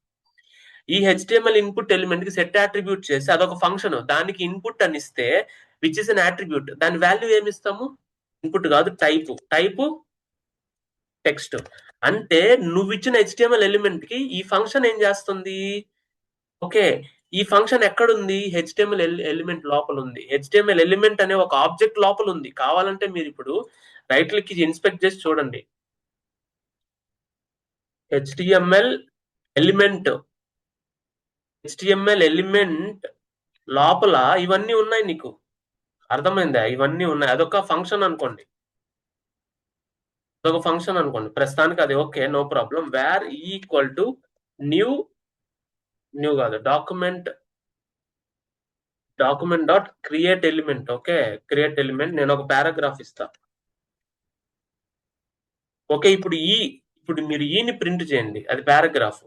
ఈ HTML ఇన్పుట్ ఎలిమెంట్ కి సెట్ అట్రిబ్యూట్ చేసి అదొక ఫంక్షన్, దానికి ఇన్పుట్ అని ఇస్తే విచ్ ఇస్ అన్ అట్రిబ్యూట్. దాని వాల్యూ ఏమి ఇస్తాము? ఇన్పుట్ కాదు, టైపు టెక్స్ట్. అంటే నువ్వు ఇచ్చిన HTML ఎలిమెంట్ కి ఈ ఫంక్షన్ ఏం చేస్తుంది? ఓకే, ఈ ఫంక్షన్ ఎక్కడుంది? HTML ఎలిమెంట్ లోపల ఉంది. HTML ఎలిమెంట్ అనే ఒక ఆబ్జెక్ట్ లోపల ఉంది. కావాలంటే మీరు ఇప్పుడు రైట్ క్లిక్ ఇన్స్పెక్ట్ చేసి చూడండి. HTML ఎలిమెంట్ లోపల ఇవన్నీ ఉన్నాయి నీకు. అర్థమైందా? ఇవన్నీ ఉన్నాయి. అదొక ఫంక్షన్ అనుకోండి. అదొక ఫంక్షన్ అనుకోండి. ప్రస్తుతానికి అది okay, no problem. Var equal to new new కాదు, document dot create element. Okay, create element. నేను ఒక పారాగ్రాఫ్ ఇస్తా. ఓకే, ఇప్పుడు మీరు ఈని ప్రింట్ చేయండి, అది పారాగ్రాఫ్.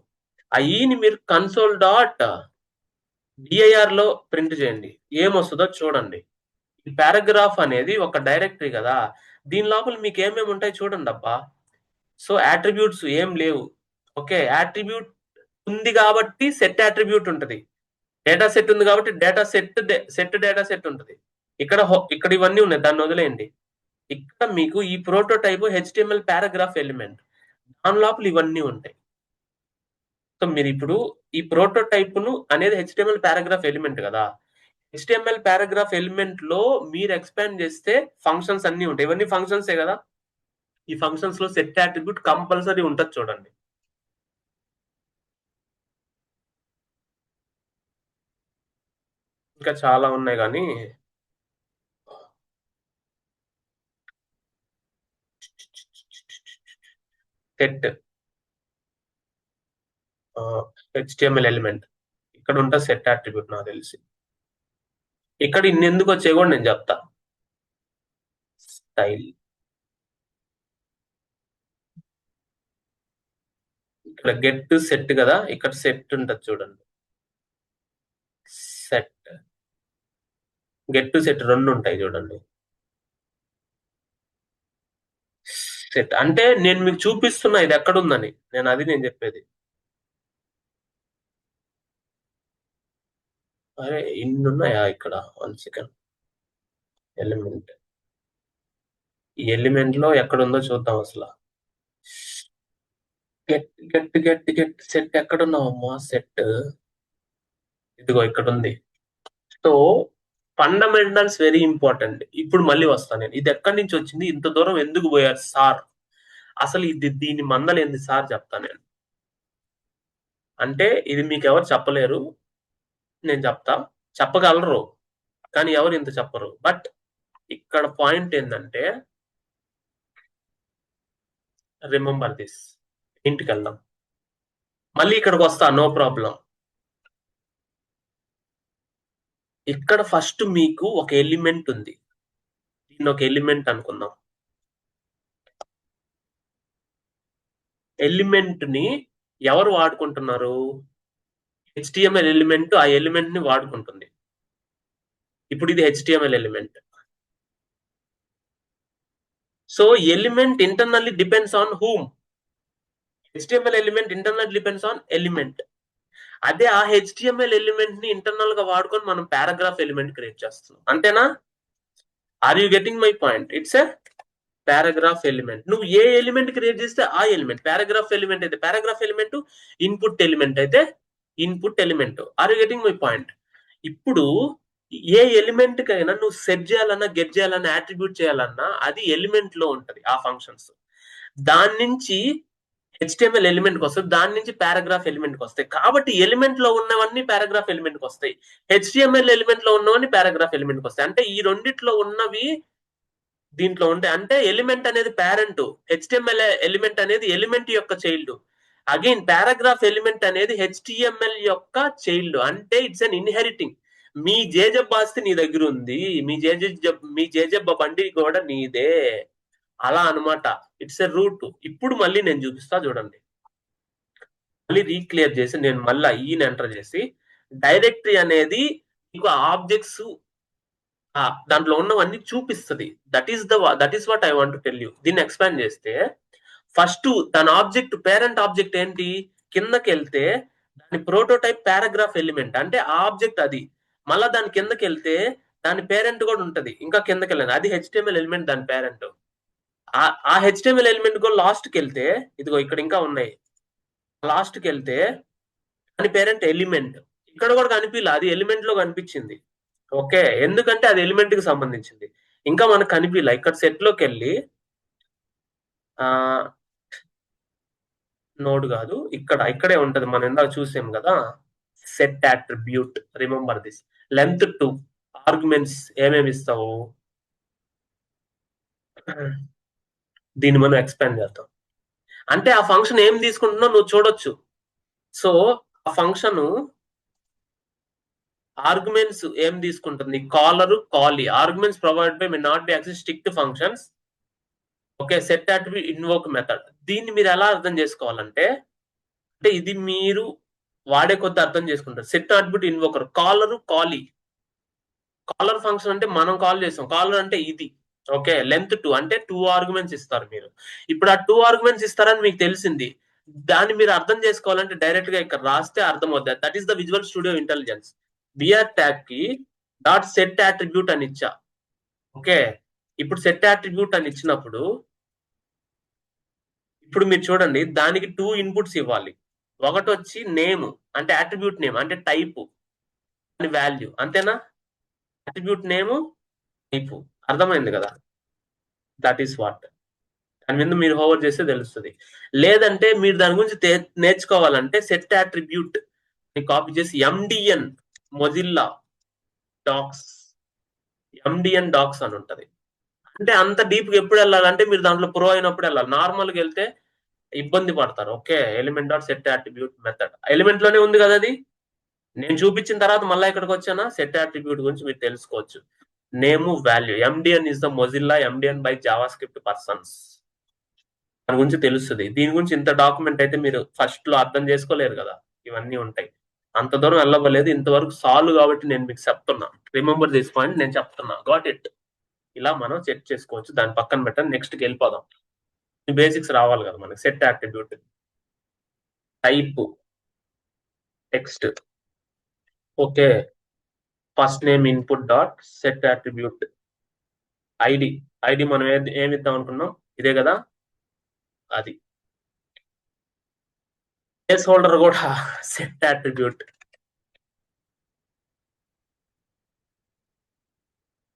ఆ ఈని మీరు కన్సోల్ డాట్ డిఐఆర్ లో ప్రింట్ చేయండి. ఏమొస్తుందో చూడండి. ఈ పారాగ్రాఫ్ అనేది ఒక డైరెక్టరీ కదా, దీని లోపల మీకు ఏమేమి ఉంటాయి చూడండి అబ్బా. సో యాట్రిబ్యూట్స్ ఏం లేవు. ఓకే, యాట్రిబ్యూట్ ఉంది కాబట్టి సెట్ యాట్రిబ్యూట్ ఉంటుంది. డేటా సెట్ ఉంది కాబట్టి సెట్ డేటా సెట్ ఉంటుంది. ఇక్కడ ఇవన్నీ ఉన్నాయి, దాన్ని వదిలేయండి. ఇక్కడ మీకు ఈ ప్రోటోటైప్ హెచ్టిఎంఎల్ పారాగ్రాఫ్ ఎలిమెంట్, దాని లోపల ఇవన్నీ ఉంటాయి. సో మీరు ఇప్పుడు ఈ ప్రోటోటైప్ ను అనేది హెచ్టిఎంఎల్ పారాగ్రాఫ్ ఎలిమెంట్ కదా, హెచ్టిఎంఎల్ పారాగ్రాఫ్ ఎలిమెంట్ లో మీరు ఎక్స్పాండ్ చేస్తే ఫంక్షన్స్ అన్ని ఉంటాయి. ఇవన్నీ ఫంక్షన్సే కదా. ఈ ఫంక్షన్స్ లో సెట్ యాట్రిబ్యూట్ కంపల్సరీ ఉంటుంది చూడండి. ఇంకా చాలా ఉన్నాయి కానీ సెట్ హెచ్టిఎంఎల్ ఎలిమెంట్ ఇక్కడ ఉంటుంది. సెట్ యాట్రిబ్యూట్ నాకు తెలిసి ఇక్కడ ఇన్ని ఎందుకు వచ్చాయి కూడా నేను చెప్తా. స్టైల్, ఇక్కడ గెట్ సెట్ కదా, ఇక్కడ సెట్ ఉంటుంది చూడండి. సెట్, గెట్ సెట్ రెండు ఉంటాయి చూడండి. సెట్ అంటే నేను మీకు చూపిస్తున్నా ఇది ఎక్కడుందని, నేను చెప్పేది. అరే ఇన్ని ఉన్నాయా ఇక్కడ? 1 సెకండ్. ఎలిమెంట్, ఈ ఎలిమెంట్ లో ఎక్కడుందో చూద్దాం అసలు. Get get get get set ఎక్కడున్నావమ్మా? సెట్ ఇదిగో ఇక్కడ ఉంది. So fundamentals very important. ఇప్పుడు మళ్ళీ వస్తాను నేను. ఇది ఎక్కడి నుంచి వచ్చింది, ఇంత దూరం ఎందుకు పోయారు సార్, అసలు దీని మందలేంది సార్ చెప్తాను నేను. అంటే ఇది మీకు ఎవరు చెప్పలేరు, నేను చెప్తా. చెప్పగలరు కానీ ఎవరు ఇంత చెప్పరు. బట్ ఇక్కడ పాయింట్ ఏంటంటే, రిమెంబర్ దిస్. ఇంటికి వెళ్దాం, మళ్ళీ ఇక్కడికి వస్తా, నో ప్రాబ్లం. ఇక్కడ ఫస్ట్ మీకు ఒక ఎలిమెంట్ ఉంది, దీన్ని ఒక ఎలిమెంట్ అనుకుందాం. ఎలిమెంట్ ని ఎవరు వాడుకుంటున్నారు? హెచ్టిఎంఎల్ ఎలిమెంట్ ఆ ఎలిమెంట్ ని వాడుకుంటుంది. ఇప్పుడు ఇది HTML element. So element internally depends on whom. HTML element internal depends on element. అదే ఆ హెచ్టిఎంఎల్ ఎలిమెంట్ ని ఇంటర్నల్ గా వాడుకొని మనం పారాగ్రాఫ్ ఎలిమెంట్ క్రియేట్ చేస్తున్నాం. అంతేనా? Are you getting my point? It's a paragraph element. నువ్వు ఏ ఎలిమెంట్ క్రియేట్ చేస్తే ఆ ఎలిమెంట్. పారాగ్రాఫ్ ఎలిమెంట్ అయితే పారాగ్రాఫ్ ఎలిమెంట్, ఇన్పుట్ ఎలిమెంట్ అయితే input element. Are you getting my point? ఇప్పుడు ఏ ఎలిమెంట్ కైనా నువ్వు సెట్ చేయాలన్నా, గెట్ చేయాలన్నా, యాట్రిబ్యూట్ చేయాలన్నా అది ఎలిమెంట్ లో ఉంటది ఆ ఫంక్షన్స్. దాని నుంచి హెచ్టిఎంఎల్ ఎలిమెంట్ కి వస్తుంది, దాని నుంచి పారాగ్రాఫ్ ఎలిమెంట్ కి వస్తాయి. కాబట్టి ఎలిమెంట్ లో ఉన్నవన్నీ పారాగ్రాఫ్ ఎలిమెంట్ కి వస్తాయి, హెచ్టిఎంఎల్ ఎలిమెంట్ లో ఉన్నవన్నీ పారాగ్రాఫ్ ఎలిమెంట్ కి వస్తాయి. అంటే ఈ రెండిట్లో ఉన్నవి దీంట్లో ఉంటాయి. అంటే ఎలిమెంట్ అనేది పేరెంట్, హెచ్టిఎంఎల్ ఎలిమెంట్ అనేది ఎలిమెంట్ యొక్క చైల్డ్. అగైన్ పారాగ్రాఫ్ ఎలిమెంట్ అనేది హెచ్టిఎంఎల్ యొక్క చైల్డ్. అంటే ఇట్స్ అన్ ఇన్హెరిటింగ్. మీ జేజబ్ ఆస్తి నీ దగ్గర ఉంది, మీ జేజబ్ బండి కూడా నీదే, అలా అనమాట. It's a root. ఇప్పుడు మళ్ళీ నేను చూపిస్తా చూడండి. మళ్ళీ రీక్లియర్ చేసి నేను మళ్ళీ ఈని ఎంటర్ చేసి, డైరెక్టరీ అనేది మీకు ఆబ్జెక్ట్స్ దాంట్లో ఉన్నవన్నీ చూపిస్తుంది. That is what I want to tell you. దీన్ని ఎక్స్పాండ్ చేస్తే ఫస్ట్ దాని ఆబ్జెక్ట్, పేరెంట్ ఆబ్జెక్ట్ ఏంటి? కిందకి వెళ్తే దాని ప్రోటోటైప్ పారాగ్రాఫ్ ఎలిమెంట్, అంటే ఆ ఆబ్జెక్ట్ అది. మళ్ళా దాని కిందకి వెళ్తే దాని పేరెంట్ కూడా ఉంటది, ఇంకా కిందకి వెళ్ళండి, అది హెచ్టిఎంఎల్ ఎలిమెంట్, దాని పేరెంట్. ఆ హెచ్టిఎంఎల్ ఎలిమెంట్ కూడా లాస్ట్ కి వెళ్తే, ఇదిగో ఇక్కడ ఇంకా ఉన్నాయి, లాస్ట్ కి వెళ్తే దాని పేరెంట్ ఎలిమెంట్. ఇక్కడ కూడా కనిపించలే, అది ఎలిమెంట్ లో కనిపించింది. ఓకే, ఎందుకంటే అది ఎలిమెంట్ కి సంబంధించింది. ఇంకా మనకు కనిపించలే. ఇక్కడ సెట్ లోకి వెళ్ళి నోడ్ కాదు, ఇక్కడే ఉంటది, మనం ఇందాక చూసాం కదా, set attribute. Remember this. Length 2, arguments ఏమేమి ఇస్తావు, దీన్ని మనం ఎక్స్పాండ్ చేద్దాం. అంటే ఆ ఫంక్షన్ ఏం తీసుకుంటున్నావు నువ్వు చూడొచ్చు. సో ఆ ఫంక్షన్ ఆర్గ్యుమెంట్స్ ఏం తీసుకుంటుంది, కాలరు కాలీ. Arguments provide by may not be access strict functions. Okay, set attribute invoke method. దీన్ని మీరు ఎలా అర్థం చేసుకోవాలంటే, అంటే ఇది మీరు వాడే కొద్ది అర్థం చేసుకుంటారు. సెట్ అట్రిబ్యూట్ ఇన్వోకర్, కాలరు కాలీ. కాలర్ ఫంక్షన్ అంటే మనం కాల్ చేస్తాం, కాలర్ అంటే ఇది. ఓకే, లెంత్ 2 అంటే 2 ఆర్గ్యుమెంట్స్ ఇస్తారు మీరు. ఇప్పుడు ఆ 2 ఆర్గ్యుమెంట్స్ ఇస్తారని మీకు తెలిసింది. దాన్ని మీరు అర్థం చేసుకోవాలంటే డైరెక్ట్ గా ఇక్కడ రాస్తే అర్థం అవుతుంది. That is the visual studio intelligence. BR tag కి డాట్ సెట్ అట్రిబ్యూట్ అని ఇచ్చా. ఓకే, ఇప్పుడు సెట్ అట్రిబ్యూట్ అని ఇచ్చినప్పుడు ఇప్పుడు మీరు చూడండి, దానికి 2 ఇన్పుట్స్ ఇవ్వాలి. ఒకటి వచ్చి నేమ్ అంటే అట్రిబ్యూట్ నేమ్ అంటే టైప్ అని వాల్యూ, అంతేనా? అట్రిబ్యూట్ నేమ్ టైప్, అర్థమైంది కదా? That is what. దాని మీద మీరు హోవర్ చేస్తే తెలుస్తుంది. లేదంటే మీరు దాని గురించి నేర్చుకోవాలంటే సెట్ అట్రిబ్యూట్ కాపీ చేసి MDN Mozilla docs, MDN docs అని ఉంటది. అంటే అంత డీప్ గా ఎప్పుడు వెళ్ళాలంటే మీరు దాంట్లో ప్రో అయినప్పుడు వెళ్ళాలి. నార్మల్ గా వెళ్తే ఇబ్బంది పడతారు. Okay, element dot set attribute method element లోనే ఉంది కదా అది. నేను చూపించిన తర్వాత మళ్ళీ ఇక్కడికి వచ్చానా, సెట్ అట్రిబ్యూట్ గురించి మీరు తెలుసుకోవచ్చు. Name value, ఎండిఎన్ is the Mozilla ఎండిఎన్ by Java script persons. దాని గురించి తెలుస్తుంది. దీని గురించి ఇంత డాక్యుమెంట్ అయితే మీరు ఫస్ట్ లో అర్థం చేసుకోలేరు కదా, ఇవన్నీ ఉంటాయి. అంత దూరం వెళ్ళవలేదు ఇంతవరకు సాల్వ్ కాబట్టి నేను మీకు చెప్తున్నా. రిమెంబర్ దిస్ పాయింట్, నేను చెప్తున్నా. Got it. ఇలా మనం చెక్ చేసుకోవచ్చు. దాని పక్కన పెట్టండి, నెక్స్ట్కి వెళ్ళిపోదాం. బేసిక్స్ రావాలి కదా మనకి. Set attribute type text. Okay, first name input dot set attribute ID. ID మనం ఏమి ఇద్దాం అనుకున్నాం, ఇదే కదా అది. ప్లేస్ హోల్డర్ కూడా set attribute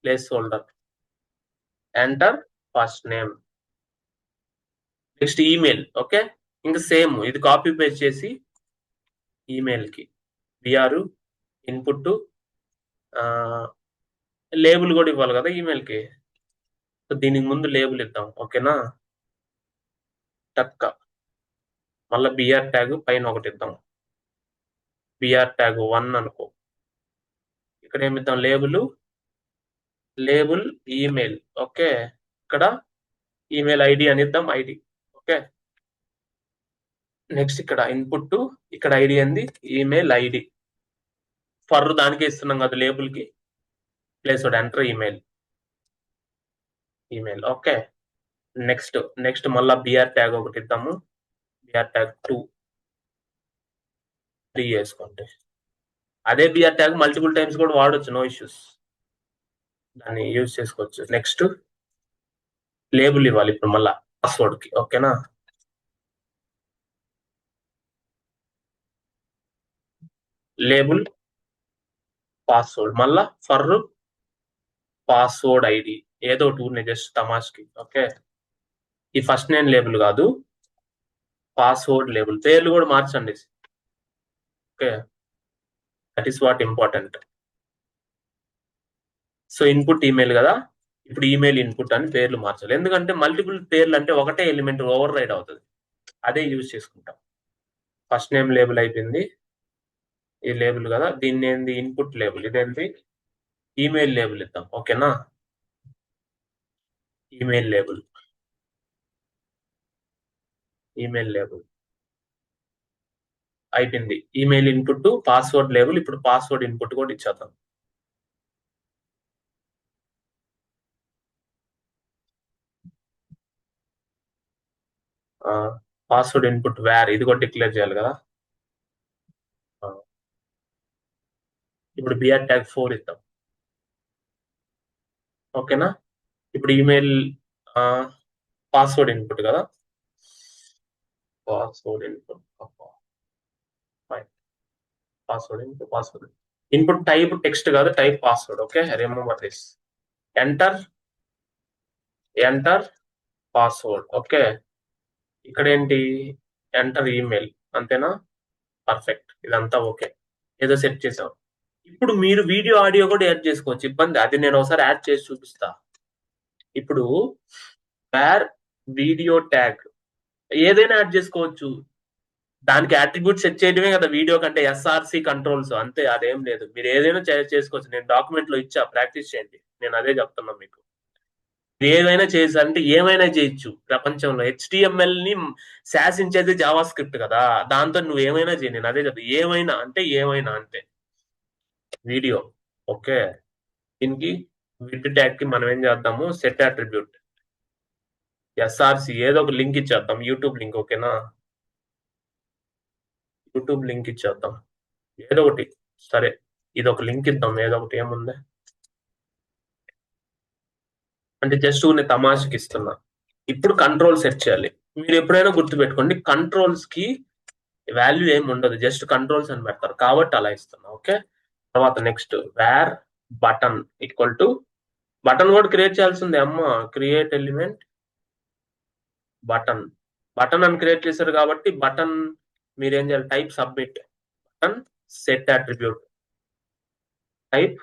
place holder, enter first name. Next email. Okay, ఇంకా సేమ్ ఇది కాపీ పేస్ట్ చేసి ఈమెయిల్ కి బిఆర్ ఇన్పుట్, లేబుల్ కూడా ఇవ్వాలి కదా ఈమెయిల్ కి. సో దీనికి ముందు లేబుల్ ఇద్దాం. ఓకేనా, టక్క. మళ్ళీ బిఆర్ ట్యాగ్ పైన ఒకటి ఇద్దాం, బిఆర్ ట్యాగ్ 1 అనుకో. ఇక్కడ ఏమిద్దాం, లేబుల్ లేబుల్ ఈమెయిల్. ఓకే, ఇక్కడ ఈమెయిల్ ఐడి అని ఇద్దాం, ఐడి. ఓకే, నెక్స్ట్ ఇక్కడ ఇన్పుట్, ఇక్కడ ఐడి అంది ఈమెయిల్ ఐడి. ఫర్ దానికే ఇస్తున్నాం కదా లేబుల్ కి. Place enter email, email. Okay, next మళ్ళా బిఆర్ ట్యాగ్ ఒకటి ఇద్దాము, బిఆర్ ట్యాగ్ 2 3 వేసుకోండి. అదే బిఆర్ ట్యాగ్ మల్టిపుల్ టైమ్స్ కూడా వాడొచ్చు, నో ఇష్యూస్, దాన్ని యూజ్ చేసుకోవచ్చు. నెక్స్ట్ లేబుల్ ఇవ్వాలి ఇప్పుడు మళ్ళా పాస్వర్డ్ కి. ఓకేనా, లేబుల్ పాస్వర్డ్, మళ్ళా ఫర్ పాస్వర్డ్ ఐడి ఏదో ఒకటి జస్ట్ తమాష్కి. ఓకే, ఈ ఫస్ట్ నేమ్ లేబుల్ కాదు, పాస్వర్డ్ లేబుల్. పేర్లు కూడా మార్చండి. Okay, that is what important. So input email కదా, ఇప్పుడు ఈమెయిల్ ఇన్పుట్ అని పేర్లు మార్చాలి. ఎందుకంటే మల్టిపుల్ పేర్లు అంటే ఒకటే ఎలిమెంట్ ఓవర్ రైడ్ అవుతుంది, అదే యూజ్ చేసుకుంటాం. ఫస్ట్ నేమ్ లేబుల్ అయిపోయింది, ఈ లేబుల్ కదా, దీన్ని ఏంది ఇన్పుట్ లేబుల్, ఇదేంటి ఈమెయిల్ లేబుల్ ఇద్దాం. ఓకేనా, ఈమెయిల్ లేబుల్, ఈమెయిల్ లేబుల్ అయిపోయింది. ఈమెయిల్ ఇన్పుట్ పాస్వర్డ్ లేబుల్, ఇప్పుడు పాస్వర్డ్ ఇన్పుట్ కూడా ఇచ్చేద్దాం. పాస్వర్డ్ ఇన్పుట్ వేర్, ఇది కూడా డిక్లేర్ చేయాలి కదా. ఇప్పుడు బిఆర్ ట్యాగ్ 4 ఇద్దాం. ఓకేనా, ఇప్పుడు ఈమెయిల్ పాస్వర్డ్ ఇన్పుట్ కదా, password input, password input type text కాదు, type password. Okay, remember this. Enter password. Okay, ఇక్కడ ఏంటి, ఎంటర్ ఈమెయిల్, అంతేనా? పర్ఫెక్ట్, ఇదంతా ఓకే. ఏదో సెట్ చేసాం. ఇప్పుడు మీరు వీడియో ఆడియో కూడా యాడ్ చేసుకోవచ్చు, ఇబ్బంది అది నేను ఒకసారి యాడ్ చేసి చూపిస్తా. ఇప్పుడు వేర్ వీడియో ట్యాగ్ ఏదైనా యాడ్ చేసుకోవచ్చు, దానికి అట్రిబ్యూట్ సెట్ చేయడమే కదా వీడియో కంటే, ఎస్ఆర్సి కంట్రోల్స్ అంతే, అదేం లేదు. మీరు ఏదైనా చేసుకోవచ్చు. నేను డాక్యుమెంట్ లో ఇచ్చా, ప్రాక్టీస్ చేయండి. నేను అదే చెప్తున్నా మీకు. ఏదైనా చేయొచ్చు అంటే ఏమైనా చేయొచ్చు ప్రపంచంలో. హెచ్టిఎంఎల్ ని శాసించేది జావా స్క్రిప్ట్ కదా, దాంతో నువ్వు ఏమైనా చేయి. నేను అదే చెప్తా, ఏమైనా అంటే ఏమైనా అంతే. Video okay. దీనికి విడ్ ట్యాగ్ కి మనం ఏం చేద్దాము, సెట్ అట్రిబ్యూట్ ఎస్ఆర్సి ఏదో ఒక లింక్ ఇచ్చేద్దాం, యూట్యూబ్ లింక్. ఓకేనా, యూట్యూబ్ లింక్ ఇచ్చేద్దాం ఏదో ఒకటి. సరే, ఇది ఒక లింక్ ఇద్దాం ఏదో ఒకటి. ఏముంది అంటే జస్ట్ నేను తమాషకి ఇస్తున్నా. ఇప్పుడు కంట్రోల్ సెట్ చేయాలి. మీరు ఎప్పుడైనా గుర్తుపెట్టుకోండి, కంట్రోల్స్ కి వాల్యూ ఏమి ఉండదు, జస్ట్ కంట్రోల్స్ అని పెడతారు కాబట్టి అలా ఇస్తున్నా. ఓకే, తర్వాత next where button equal to, button కూడా క్రియేట్ చేయాల్సిందే అమ్మ. క్రియేట్ ఎలిమెంట్ బటన్, బటన్ అని క్రియేట్ చేశారు కాబట్టి బటన్ మీరేం చేయాలి, type submit button set attribute type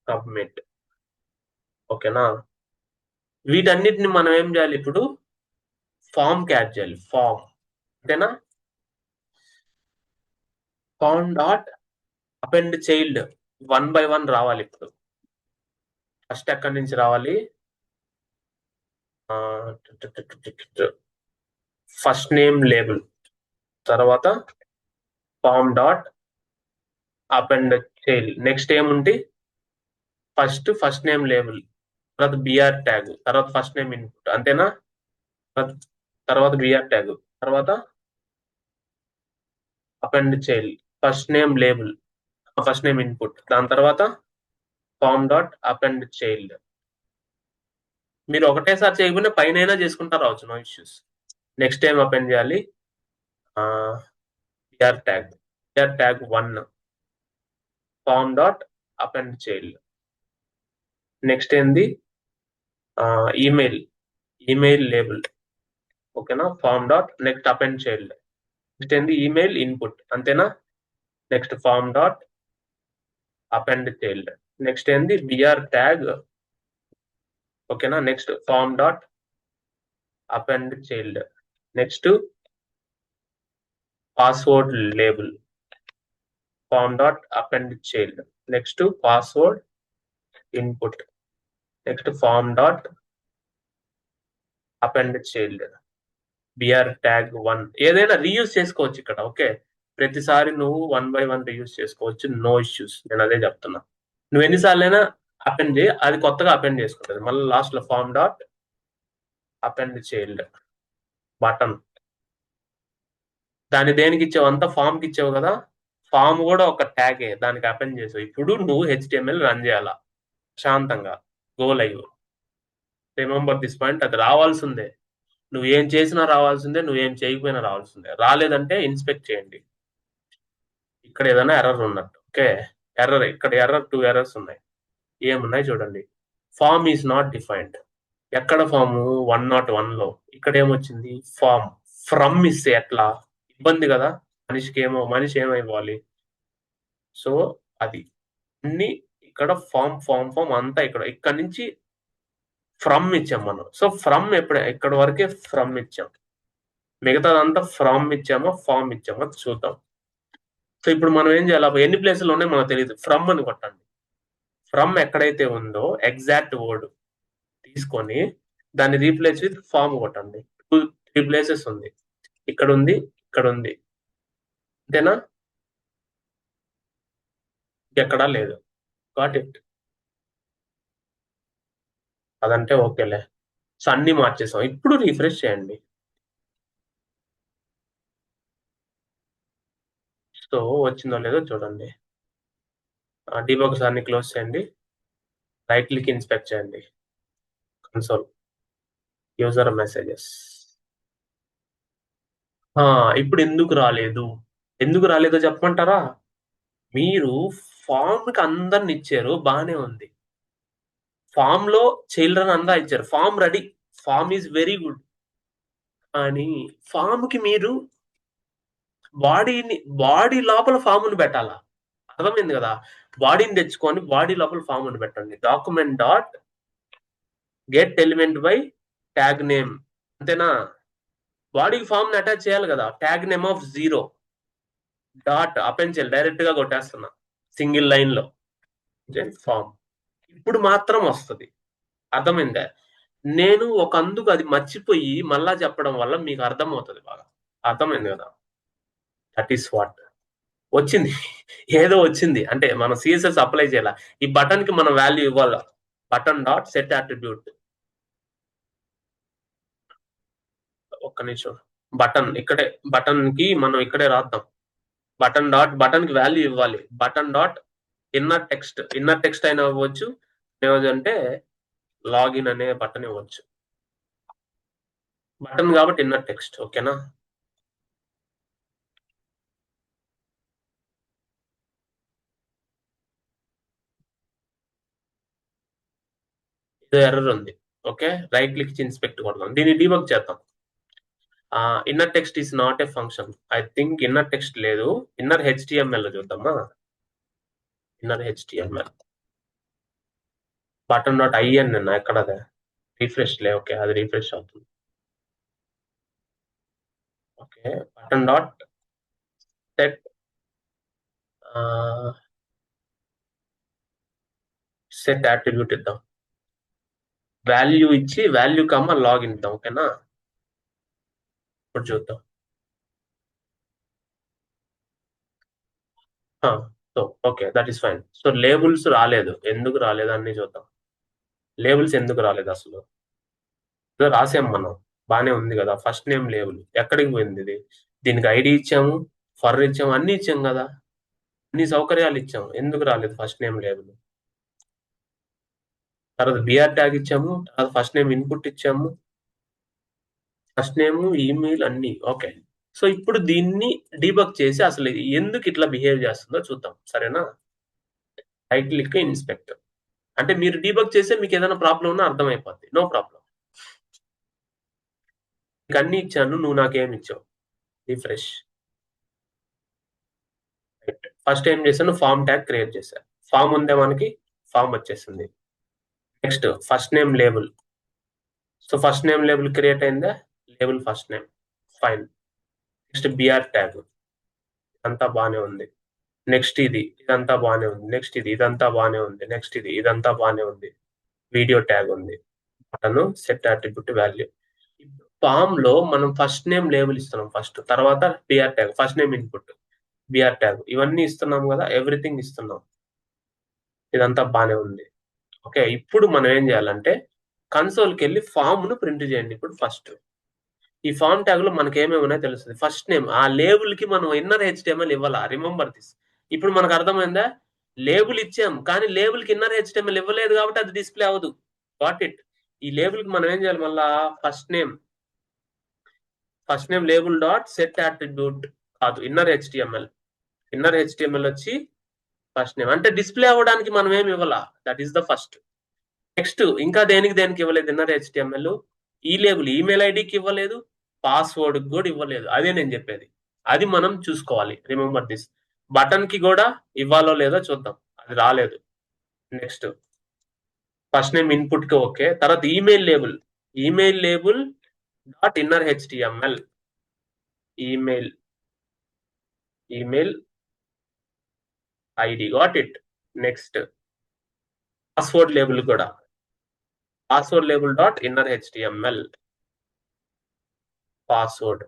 submit. ఓకేనా, వీటన్నిటిని మనం ఏం చేయాలి ఇప్పుడు, ఫామ్ కి యాడ్ చేయాలి. ఫామ్ అంతేనా, form dot append child 1 by 1 రావాలి. ఇప్పుడు ఫస్ట్ ఎక్కడి నుంచి రావాలి, ఫస్ట్ నేమ్ లేబుల్, తర్వాత form dot append child, next ఏముంటి ఫస్ట్ నేమ్ లేబుల్, తర్వాత బిఆర్ ట్యాగ్, తర్వాత ఫస్ట్ నేమ్ ఇన్పుట్ అంతేనా, తర్వాత బిఆర్ ట్యాగ్, తర్వాత append child, first name label, first name input, దాని తర్వాత ఫామ్ డాట్ అపెండ్ చైల్డ్. మీరు ఒకటేసారి చేయకపోయినా పైన చేసుకుంటా రావచ్చు, నో ఇష్యూస్. నెక్స్ట్ ఏం అపెండ్ చేయాలి, BR tag, BR tag 1 form dot append child. Next ఏంది, ఈమెయిల్, ఈమెయిల్ లేబుల్. ఓకేనా, form dot next append child. Next ఏంది, ఈమెయిల్ ఇన్పుట్ అంతేనా, next form dot append child. Next ఏంది, బిఆర్ ట్యాగ్. ఓకేనా, next form dot append child. Next password label, form dot append child. Next password input, next form dot append child, BR tag 1. ఏదైనా reuse చేసుకోవచ్చు ఇక్కడ. Okay, ప్రతిసారి నువ్వు 1 by 1 reuse చేసుకోవచ్చు, no issues. నేను అదే చెప్తున్నా, నువ్వు ఎన్నిసార్లు అయినా అపెండ్ చేయి, అది కొత్తగా అపెండ్ చేసుకుంటుంది. మళ్ళీ లాస్ట్ లో form dot append child button. దాన్ని దేనికి ఇచ్చావు, అంతా ఫామ్ కి ఇచ్చావు కదా, ఫామ్ కూడా ఒక ట్యాగే, దానికి అపెండ్ చేసావు. ఇప్పుడు నువ్వు హెచ్టిఎంఎల్ రన్ చేయాలా శాంతంగా, go live. Remember this point, అది రావాల్సిందే. నువ్వు ఏం చేసినా రావాల్సిందే, నువ్వేం చేయకపోయినా రావాల్సిందే. రాలేదంటే ఇన్స్పెక్ట్ చేయండి, ఇక్కడ ఏదైనా ఎర్రర్ ఉన్నట్టు. ఓకే, ఎర్రర్ ఇక్కడ ఎర్రర్ 2 ఎర్రర్స్ ఉన్నాయి. ఏమున్నాయి చూడండి, ఫామ్ ఈజ్ నాట్ డిఫైన్డ్. ఎక్కడ ఫాము, 101 లో. ఇక్కడ ఏమొచ్చింది, ఫామ్ ఫ్రమ్ ఇస్తే ఎట్లా, ఇబ్బంది కదా. మనిషి ఏమైపోవాలి. సో అది అన్ని ఇక్కడ ఫామ్ ఫామ్ ఫామ్ అంతా ఇక్కడ నుంచి ఫ్రమ్ ఇచ్చాం మనం. సో ఫ్రమ్ ఇక్కడ వరకే ఫ్రమ్ ఇచ్చాం, మిగతాదంతా ఫ్రమ్ ఇచ్చామో ఫామ్ ఇచ్చామో చూద్దాం. సో ఇప్పుడు మనం ఏం చేయాలి, ఎన్ని ప్లేసులు ఉన్నాయి మనకు తెలియదు, ఫ్రమ్ అని కొట్టండి. ఫ్రమ్ ఎక్కడైతే ఉందో ఎగ్జాక్ట్ వర్డ్ తీసుకొని దాన్ని రీప్లేస్ విత్ ఫామ్ కొట్టండి. 3 ప్లేసెస్ ఉంది, ఇక్కడ ఉంది, ఇక్కడ ఉంది, అంతేనా, ఎక్కడా లేదు. గాట్ ఇట్, అదంటే ఓకేలే. సో అన్ని మార్చేసాం. ఇప్పుడు రీఫ్రెష్ చేయండి. సో వచ్చిందో లేదో చూడండి. డీబగ్ సార్ని క్లోజ్ చేయండి, రైట్ క్లిక్ ఇన్స్పెక్ట్ చేయండి, కన్సోల్ యూజర్ మెసేజెస్. ఇప్పుడు ఎందుకు రాలేదో చెప్పమంటారా, మీరు ఫామ్ కి అందరిని ఇచ్చారు, బానే ఉంది. ఫామ్ లో చిల్డ్రన్ అంతా ఇచ్చారు, form ready, form is very good. కానీ ఫామ్ కి మీరు బాడీ లోపల ఫామ్ ని పెట్టాలా, అర్థమైంది కదా? బాడీని తెచ్చుకొని బాడీ లోపల ఫామ్ అని పెట్టండి. Document dot get element by tag name, అంతేనా? బాడీకి ఫామ్ ని అటాచ్ చేయాలి కదా, ట్యాగ్ నేమ్ ఆఫ్ 0 డాట్ అపెన్షియల్ డైరెక్ట్ గా కొట్టేస్తున్నా సింగిల్ లైన్ లో ఫామ్. ఇప్పుడు మాత్రం వస్తుంది. అర్థమైందా? నేను ఒక అందుకు అది మర్చిపోయి మళ్ళా చెప్పడం వల్ల మీకు అర్థమవుతుంది బాగా. అర్థమైంది కదా? దట్ ఈస్ వాట్ వచ్చింది. ఏదో వచ్చింది అంటే మనం సిఎస్ఎస్ అప్లై చేయాల. ఈ బటన్ కి మనం వాల్యూ ఇవ్వాల. Button dot set attribute. ఒక్క నిమిషం. బటన్ ఇక్కడే, బటన్ కి మనం ఇక్కడే రాద్దాం. బటన్ డాట్ బటన్ కి వాల్యూ ఇవ్వాలి. బటన్ డాట్ ఇన్నర్ టెక్స్ట్ అయినా ఇవ్వచ్చు. ఏమంటే లాగిన్ అనే బటన్ ఇవ్వచ్చు. బటన్ కాబట్టి ఇన్నర్ టెక్స్ట్. ఓకేనా? ఇది ఎర్రర్ ఉంది. ఓకే, రైట్ క్లిక్ ఇన్స్పెక్ట్ కొడదాం. దీన్ని డీబగ్ చేద్దాం. Inner text is not a function. I think inner text లేదు. ఇన్నర్ హెచ్టిఎంఎల్ చూద్దామా? ఇన్నర్ హెచ్టిఎంఎల్ బటన్ డాట్ ఐఎన్ నిన్న ఎక్కడ అదే రిఫ్రెష్ లే. ఓకే, అది రిఫ్రెష్ అవుతుంది. Okay, button dot set set attribute ఇద్దాం. వాల్యూ ఇచ్చి వాల్యూ కమ్మ లాగిన్ ఇద్దాం. ఓకేనా? ఇప్పుడు చూద్దాం. So okay, that is fine. So labels రాలేదు. ఎందుకు రాలేదు అన్ని చూద్దాం. లేబుల్స్ ఎందుకు రాలేదు అసలు? ఏదో రాసాం మనం, బానే ఉంది కదా. ఫస్ట్ నేమ్ లేబుల్ ఎక్కడికి పోయింది ఇది? దీనికి ఐడి ఇచ్చాము, ఫర్ ఇచ్చాము, అన్ని ఇచ్చాం కదా, అన్ని సౌకర్యాలు ఇచ్చాము. ఎందుకు రాలేదు ఫస్ట్ నేమ్ లేబుల్? తర్వాత బిఆర్ ట్యాగ్ ఇచ్చాము, తర్వాత ఫస్ట్ నేమ్ ఇన్పుట్ ఇచ్చాము, ఫస్ట్ నేమ్ ఈమెయిల్ అన్ని ఓకే. సో ఇప్పుడు దీన్ని డీబగ్ చేసి అసలు ఎందుకు ఇట్లా బిహేవ్ చేస్తుందో చూద్దాం. సరేనా? రైట్ క్లిక్ ఇన్స్పెక్ట్ అంటే మీరు డీబగ్ చేస్తే మీకు ఏదైనా ప్రాబ్లం ఉన్నా అర్థమైపోద్ది. No problem. నీకు అన్ని ఇచ్చాను, నువ్వు నాకేమి ఇచ్చావు? రిఫ్రెష్. ఫస్ట్ ఏం చేశాను? ఫామ్ ట్యాగ్ క్రియేట్ చేశాను. ఫామ్ ఉందే మనకి, ఫామ్ వచ్చేసింది. Next first name label. So first name label create అయిందా? Label first name, fine. Next BR tag, అంతా బానే ఉంది. నెక్స్ట్ ఇదంతా బానే ఉంది. నెక్స్ట్ ఇదంతా బానే ఉంది. నెక్స్ట్ ఇదంతా బానే ఉంది. వీడియో ట్యాగ్ ఉంది. Button set attribute value. Form లో మనం ఫస్ట్ నేమ్ లేబుల్ ఇస్తున్నాం ఫస్ట్, తర్వాత BR tag, first name input, BR tag, ఇవన్నీ ఇస్తున్నాం కదా, ఎవ్రీథింగ్ ఇస్తున్నాం. ఇదంతా బానే ఉంది. ఓకే, ఇప్పుడు మనం ఏం చేయాలంటే కన్సోల్కి వెళ్ళి ఫామ్ ను ప్రింట్ చేయండి. ఇప్పుడు ఫస్ట్ ఈ ఫామ్ ట్యాగ్ లో మనకి ఏమేమి ఉన్నాయో తెలుస్తుంది. ఫస్ట్ నేమ్, ఆ లేబుల్ కి మనం ఇన్నర్ హెచ్టిఎంఎల్ ఇవ్వాలా. Remember this. ఇప్పుడు మనకు అర్థమైందా? లేబుల్ ఇచ్చాం కానీ లేబుల్ కి ఇన్నర్ హెచ్టిఎంఎల్ ఇవ్వలేదు కాబట్టి అది డిస్ప్లే అవ్వదు. Got it. ఈ లేబుల్ కి మనం ఏం చేయాలి? మళ్ళా first name label dot set attribute కాదు, ఇన్నర్ హెచ్టిఎంఎల్. ఇన్నర్ హెచ్టిఎంఎల్ వచ్చి ఫస్ట్ నేమ్ అంటే డిస్ప్లే అవ్వడానికి మనం ఏమి ఇవ్వాలా. That is the first. Next ఇంకా దేనికి ఇవ్వలేదు ఇన్నర్ హెచ్టిఎంఎల్. ఈ లేబుల్ ఈమెయిల్ ఐడికి ఇవ్వలేదు, పాస్వర్డ్ కూడా ఇవ్వలేదు. అదే నేను చెప్పేది. అది మనం చూసుకోవాలి. Remember this. బటన్ కి కూడా ఇవ్వాలో లేదో చూద్దాం. అది రాలేదు. నెక్స్ట్ ఫస్ట్ నేమ్ ఇన్పుట్ కి ఓకే. తర్వాత email label dot inner HTML, email ID. Got it. Next password label కూడా, password label dot inner HTML, password.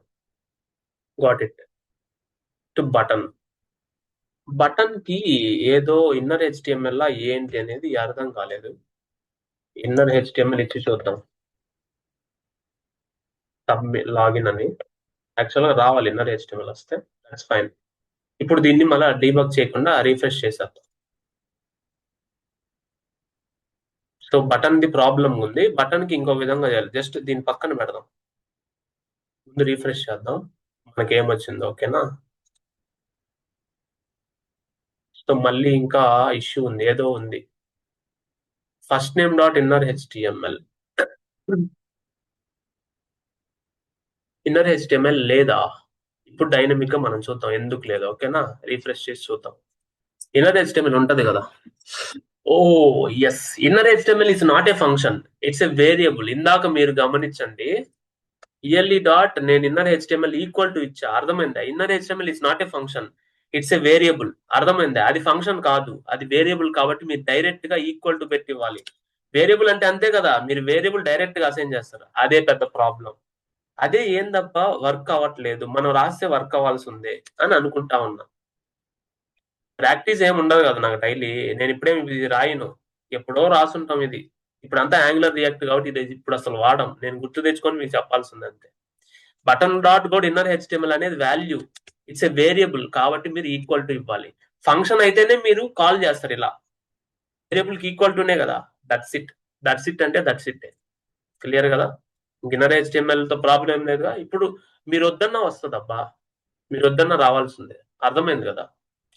Got it. To button కి ఏదో ఇన్నర్ హెచ్టిఎంఎల్ లా ఏంటి అనేది అర్థం కాలేదు. ఇన్నర్ హెచ్టిఎంఎల్ ఇచ్చి చూద్దాం. లాగిన్ అని యాక్చువల్ గా రావాలి. ఇన్నర్ హెచ్టిఎంఎల్ వస్తే దట్స్ ఫైన్. ఇప్పుడు దీన్ని మళ్ళీ డీబగ్ చేయకుండా రీఫ్రెష్ చేసేద్దాం. సో బటన్ ది ప్రాబ్లం ఉంది. బటన్ కి ఇంకో విధంగా చేయాలి. జస్ట్ దీని పక్కన పెడదాం. ముందు రీఫ్రెష్ చేద్దాం మనకి ఏమొచ్చిందో. ఓకేనా? సో మళ్ళీ ఇంకా ఇష్యూ ఉంది, ఏదో ఉంది. First name dot inner HTML, inner HTML లేదా? ఇప్పుడు డైనమిక్ గా మనం చూద్దాం ఎందుకు లేదో. ఓకేనా? రీఫ్రెష్ చేసి చూద్దాం. ఇన్నర్ హెచ్టిఎంఎల్ ఉంటది కదా. Oh yes, inner HTML is not a function, it's a variable. ఇందాక మీరు గమనించండి, ఈఎల్ఈ డాట్ నేను ఇన్నర్ హెచ్టిఎంఎల్ ఈక్వల్ టు ఇచ్చా, అర్థమైందా? Inner HTML is not a function, it's a variable, అర్థమైందా? అది ఫంక్షన్ కాదు, అది వేరియబుల్. కాబట్టి మీరు డైరెక్ట్ గా ఈక్వల్ టు పెట్టి ఇవ్వాలి. వేరియబుల్ అంటే అంతే కదా, మీరు వేరియబుల్ డైరెక్ట్ గా అసైన్ చేస్తారు, అదే పెద్ద ప్రాబ్లం. అదే ఏందబ్బా వర్క్ అవ్వట్లేదు, మనం రాస్తే వర్క్ అవ్వాల్సి ఉంది అని అనుకుంటా ఉన్నా. ప్రాక్టీస్ ఏమి ఉండదు కదా నాకు డైలీ, నేను ఇప్పుడేమి ఇది రాయను, ఎప్పుడో రాసుంటాం ఇది. ఇప్పుడు అంతా యాంగులర్ రియాక్ట్ కాబట్టి ఇది ఇప్పుడు అసలు వాడం, నేను గుర్తు తెచ్చుకొని మీకు చెప్పాల్సింది అంతే. బటన్ డాట్ కూడా ఇన్నర్ హెచ్టిఎంఎల్ అనేది వాల్యూ, ఇట్స్ ఎ వేరియబుల్, కాబట్టి మీరు ఈక్వల్ టు ఇవ్వాలి. ఫంక్షన్ అయితేనే మీరు కాల్ చేస్తారు ఇలా, వేరియబుల్ కి ఈక్వల్ టునే కదా. దట్స్ ఇట్, దట్స్ ఇట్ అంటే దట్స్ ఇట్. క్లియర్ కదా? ఇన్నర్ హెచ్టిఎంఎల్ తో ప్రాబ్లం లేదుగా. ఇప్పుడు మీరు వద్దన్నా వస్తుంది అబ్బా, మీరు వద్దన్నా రావాల్సిందే, అర్థమైంది కదా?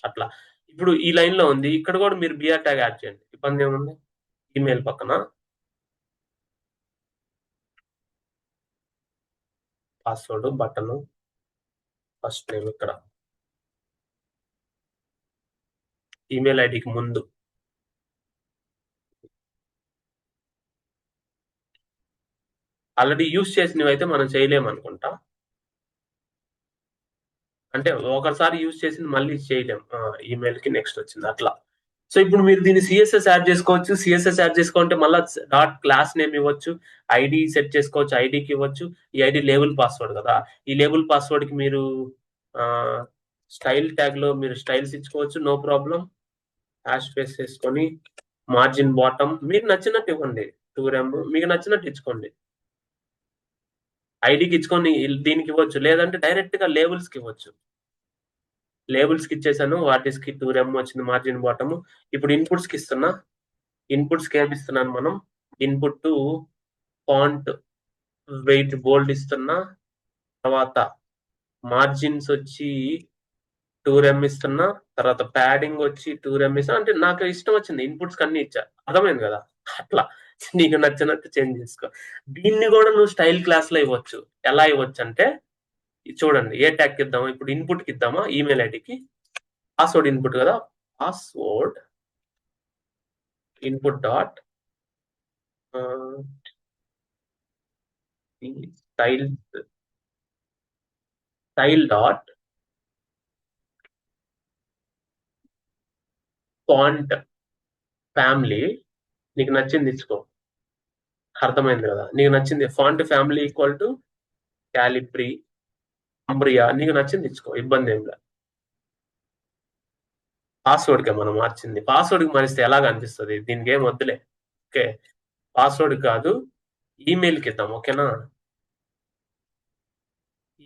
అట్లా ఇప్పుడు ఈ లైన్ లో ఉంది, ఇక్కడ కూడా మీరు బిఆర్ ట్యాగ్ యాడ్ చేయండి, ఇబ్బంది ఏముంది? ఈమెయిల్ పక్కన పాస్వర్డ్ బటన్ ఫస్ట్ నేమ్, ఇక్కడ ఈమెయిల్ ఐడికి ముందు ఆల్రెడీ యూస్ చేసినవి అయితే మనం చేయలేము అనుకుంటా, అంటే ఒకసారి యూస్ చేసింది మళ్ళీ చేయలేం. ఈమెయిల్ కి నెక్స్ట్ వచ్చింది అట్లా. సో ఇప్పుడు మీరు దీన్ని సిఎస్ఎస్ యాడ్ చేసుకోవచ్చు, సిఎస్ఎస్ యాడ్ చేసుకోవాలంటే మళ్ళీ డాట్ క్లాస్ నేమ్ ఇవ్వచ్చు, ఐడి సెట్ చేసుకోవచ్చు, ఐడికి ఇవ్వచ్చు. ఈ ఐడి లేబుల్ పాస్వర్డ్ కదా, ఈ లేబుల్ పాస్వర్డ్ కి మీరు స్టైల్ ట్యాగ్ లో మీరు స్టైల్స్ ఇచ్చుకోవచ్చు, నో ప్రాబ్లం. హ్యాష్ ఫేస్ చేసుకొని మార్జిన్ బాటమ్ మీకు నచ్చినట్టు ఇవ్వండి, 2rem మీకు నచ్చినట్టు ఇచ్చుకోండి. ఐడికి ఇచ్చుకొని దీనికి ఇవ్వచ్చు, లేదంటే డైరెక్ట్ గా లేబుల్స్ కి ఇవ్వచ్చు. లేబుల్స్ కి ఇచ్చేసాను, వాటిస్ కి 2rem వచ్చింది మార్జిన్ బాటమ్. ఇప్పుడు ఇన్పుట్స్ కి ఇస్తున్నా, ఇన్పుట్స్ కి ఏమి ఇస్తున్నాను మనం, ఇన్పుట్ ఫాంట్ వెయిట్ బోల్డ్ ఇస్తున్నా, తర్వాత మార్జిన్స్ వచ్చి 2rem ఇస్తున్నా, తర్వాత ప్యాడింగ్ వచ్చి 2rem ఇస్తున్నా. అంటే నాకు ఇష్టం వచ్చింది, ఇన్పుట్స్ అన్ని ఇచ్చా, అర్థమైంది కదా? అట్లా నీకు నచ్చినట్టు చేంజ్ చేసుకో. దీన్ని కూడా నువ్వు స్టైల్ క్లాస్ లో ఇవ్వచ్చు. ఎలా ఇవ్వచ్చు అంటే చూడండి, ఏ ట్యాగ్ ఇద్దామా, ఇప్పుడు ఇన్పుట్ కి ఇద్దామా, ఈమెయిల్ ఐడికి పాస్వర్డ్ ఇన్పుట్ కదా, password input dot style style dot font family, నీకు నచ్చింది ఇచ్చుకో, అర్థమైంది కదా? నీకు నచ్చింది ఫాంట్ ఫ్యామిలీ ఈక్వల్ టు క్యాలిబ్రి అంబ్రియా, నీకు నచ్చింది ఇచ్చుకో, ఇబ్బంది ఏం లేదు. పాస్వర్డ్ కే మనం మార్చింది, పాస్వర్డ్ కి మారిస్తే ఎలాగ అనిపిస్తుంది, దీనికి ఏం వద్దులే. ఓకే, పాస్వర్డ్ కాదు, ఈమెయిల్ కి ఇద్దాం, ఓకేనా?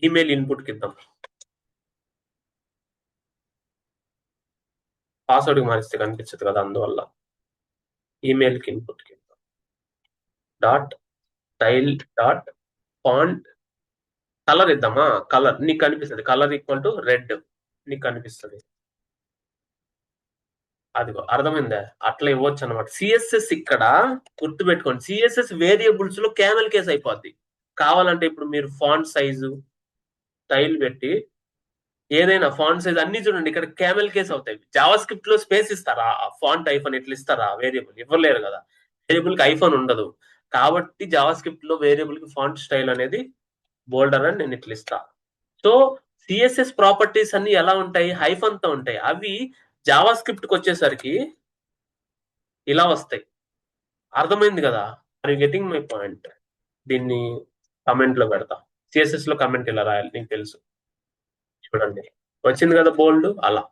ఈమెయిల్ ఇన్పుట్ కి ఇద్దాం, పాస్వర్డ్ కి మారిస్తే కనిపించదు కదా, అందువల్ల ఈమెయిల్ కి ఇన్పుట్ కి dot style dot font colour ఇద్దామా, కలర్ నీకు కనిపిస్తుంది, కలర్ ఈక్వల్ టు రెడ్ నీకు కనిపిస్తుంది. అదిగో అర్థమైందా? అట్లా ఇవ్వచ్చు అనమాట. సిఎస్ఎస్ ఇక్కడ గుర్తు పెట్టుకోండి, సిఎస్ఎస్ వేరియబుల్స్ లో క్యామెల్ కేస్ అయిపోద్ది. కావాలంటే ఇప్పుడు మీరు ఫాంట్ సైజు స్టైల్ పెట్టి ఏదైనా ఫాంట్ సైజ్ అన్ని చూడండి, ఇక్కడ క్యామెల్ కేస్ అవుతాయి. జావా స్క్రిప్ట్ లో స్పేస్ ఇస్తారా, ఫాంట్ ఐఫోన్ ఇట్లా ఇస్తారా? వేరియబుల్ ఇవ్వలేరు కదా, వేరియబుల్ కి ఐఫోన్ ఉండదు. కాబట్టి జావా స్క్రిప్ట్ లో వేరియబుల్ కి ఫాంట్ స్టైల్ అనేది బోల్డర్ అని నేను ఇట్లా ఇస్తా. సో సిఎస్ఎస్ ప్రాపర్టీస్ అన్ని ఎలా ఉంటాయి, హైఫన్ తో ఉంటాయి. అవి జావా స్క్రిప్ట్ కి వచ్చేసరికి ఇలా వస్తాయి, అర్థమైంది కదా? Are you getting my point? దీన్ని కమెంట్ లో పెడతా, సిఎస్ఎస్ లో కమెంట్ ఇలా రాయాలి, నీకు తెలుసు. చూడండి, వచ్చింది కదా బోల్డ్, అలా.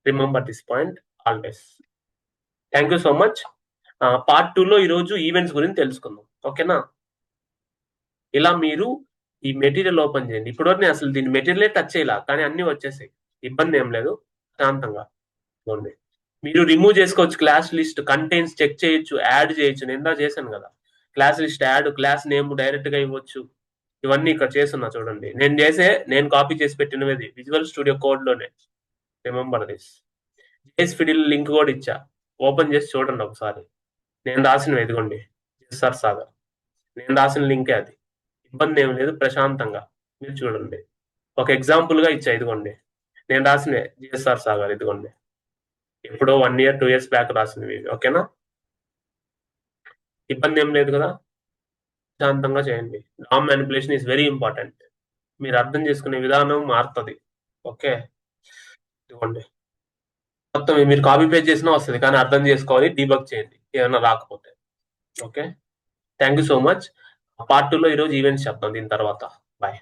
Remember this point always. Thank you so much. Part 2 లో ఈరోజు ఈవెంట్స్ గురించి తెలుసుకుందాం, ఓకేనా? ఇలా మీరు ఈ మెటీరియల్ ఓపెన్ చేయండి. ఇప్పటివరకు నేను అసలు దీని మెటీరియలే టచ్ చేయాల, కానీ అన్ని వచ్చేసాయి, ఇబ్బంది ఏం లేదు, శాంతంగా చూడండి. మీరు రిమూవ్ చేసుకోవచ్చు, క్లాస్ లిస్ట్ కంటెంట్స్ చెక్ చేయొచ్చు, యాడ్ చేయొచ్చు. నేను ఇందా చేశాను కదా, class list add, class name direct గా ఇవ్వచ్చు. ఇవన్నీ ఇక్కడ చేస్తున్నా చూడండి, నేను కాపీ చేసి పెట్టినది విజువల్ స్టూడియో కోడ్ లోనే. Remember this. JS fiddle link కూడా ఇచ్చా, ఓపెన్ చేసి చూడండి ఒకసారి. నేను రాసినవి ఇదిగోండి, ఎస్ఆర్ సాగర్, నేను రాసిన లింకే అది, ఇబ్బంది ఏం లేదు, ప్రశాంతంగా మీరు చూడండి. ఒక ఎగ్జాంపుల్ గా ఇచ్చా, ఇదిగోండి నేను రాసిన జిఎస్ఆర్ సాగర్, ఇదిగోండి. ఎప్పుడో 1 ఇయర్ 2 ఇయర్స్ బ్యాక్ రాసినవి ఇవి. ఓకేనా? ఇబ్బంది ఏం లేదు కదా? శాంతంగా చేయండి. DOM manipulation is very important. మీరు అర్థం చేసుకునే విధానం మారుతుంది. ఓకే, ఇదిగోండి. మొత్తం మీరు కాపీ పేస్ట్ చేసినా వస్తుంది, కానీ అర్థం చేసుకోవాలి, డీబగ్ చేయండి ఏమైనా రాకపోతే. Okay, thank you so much. Part 2లో ఈరోజు ఈవెంట్స్ చెప్తాం దీని తర్వాత. బాయ్.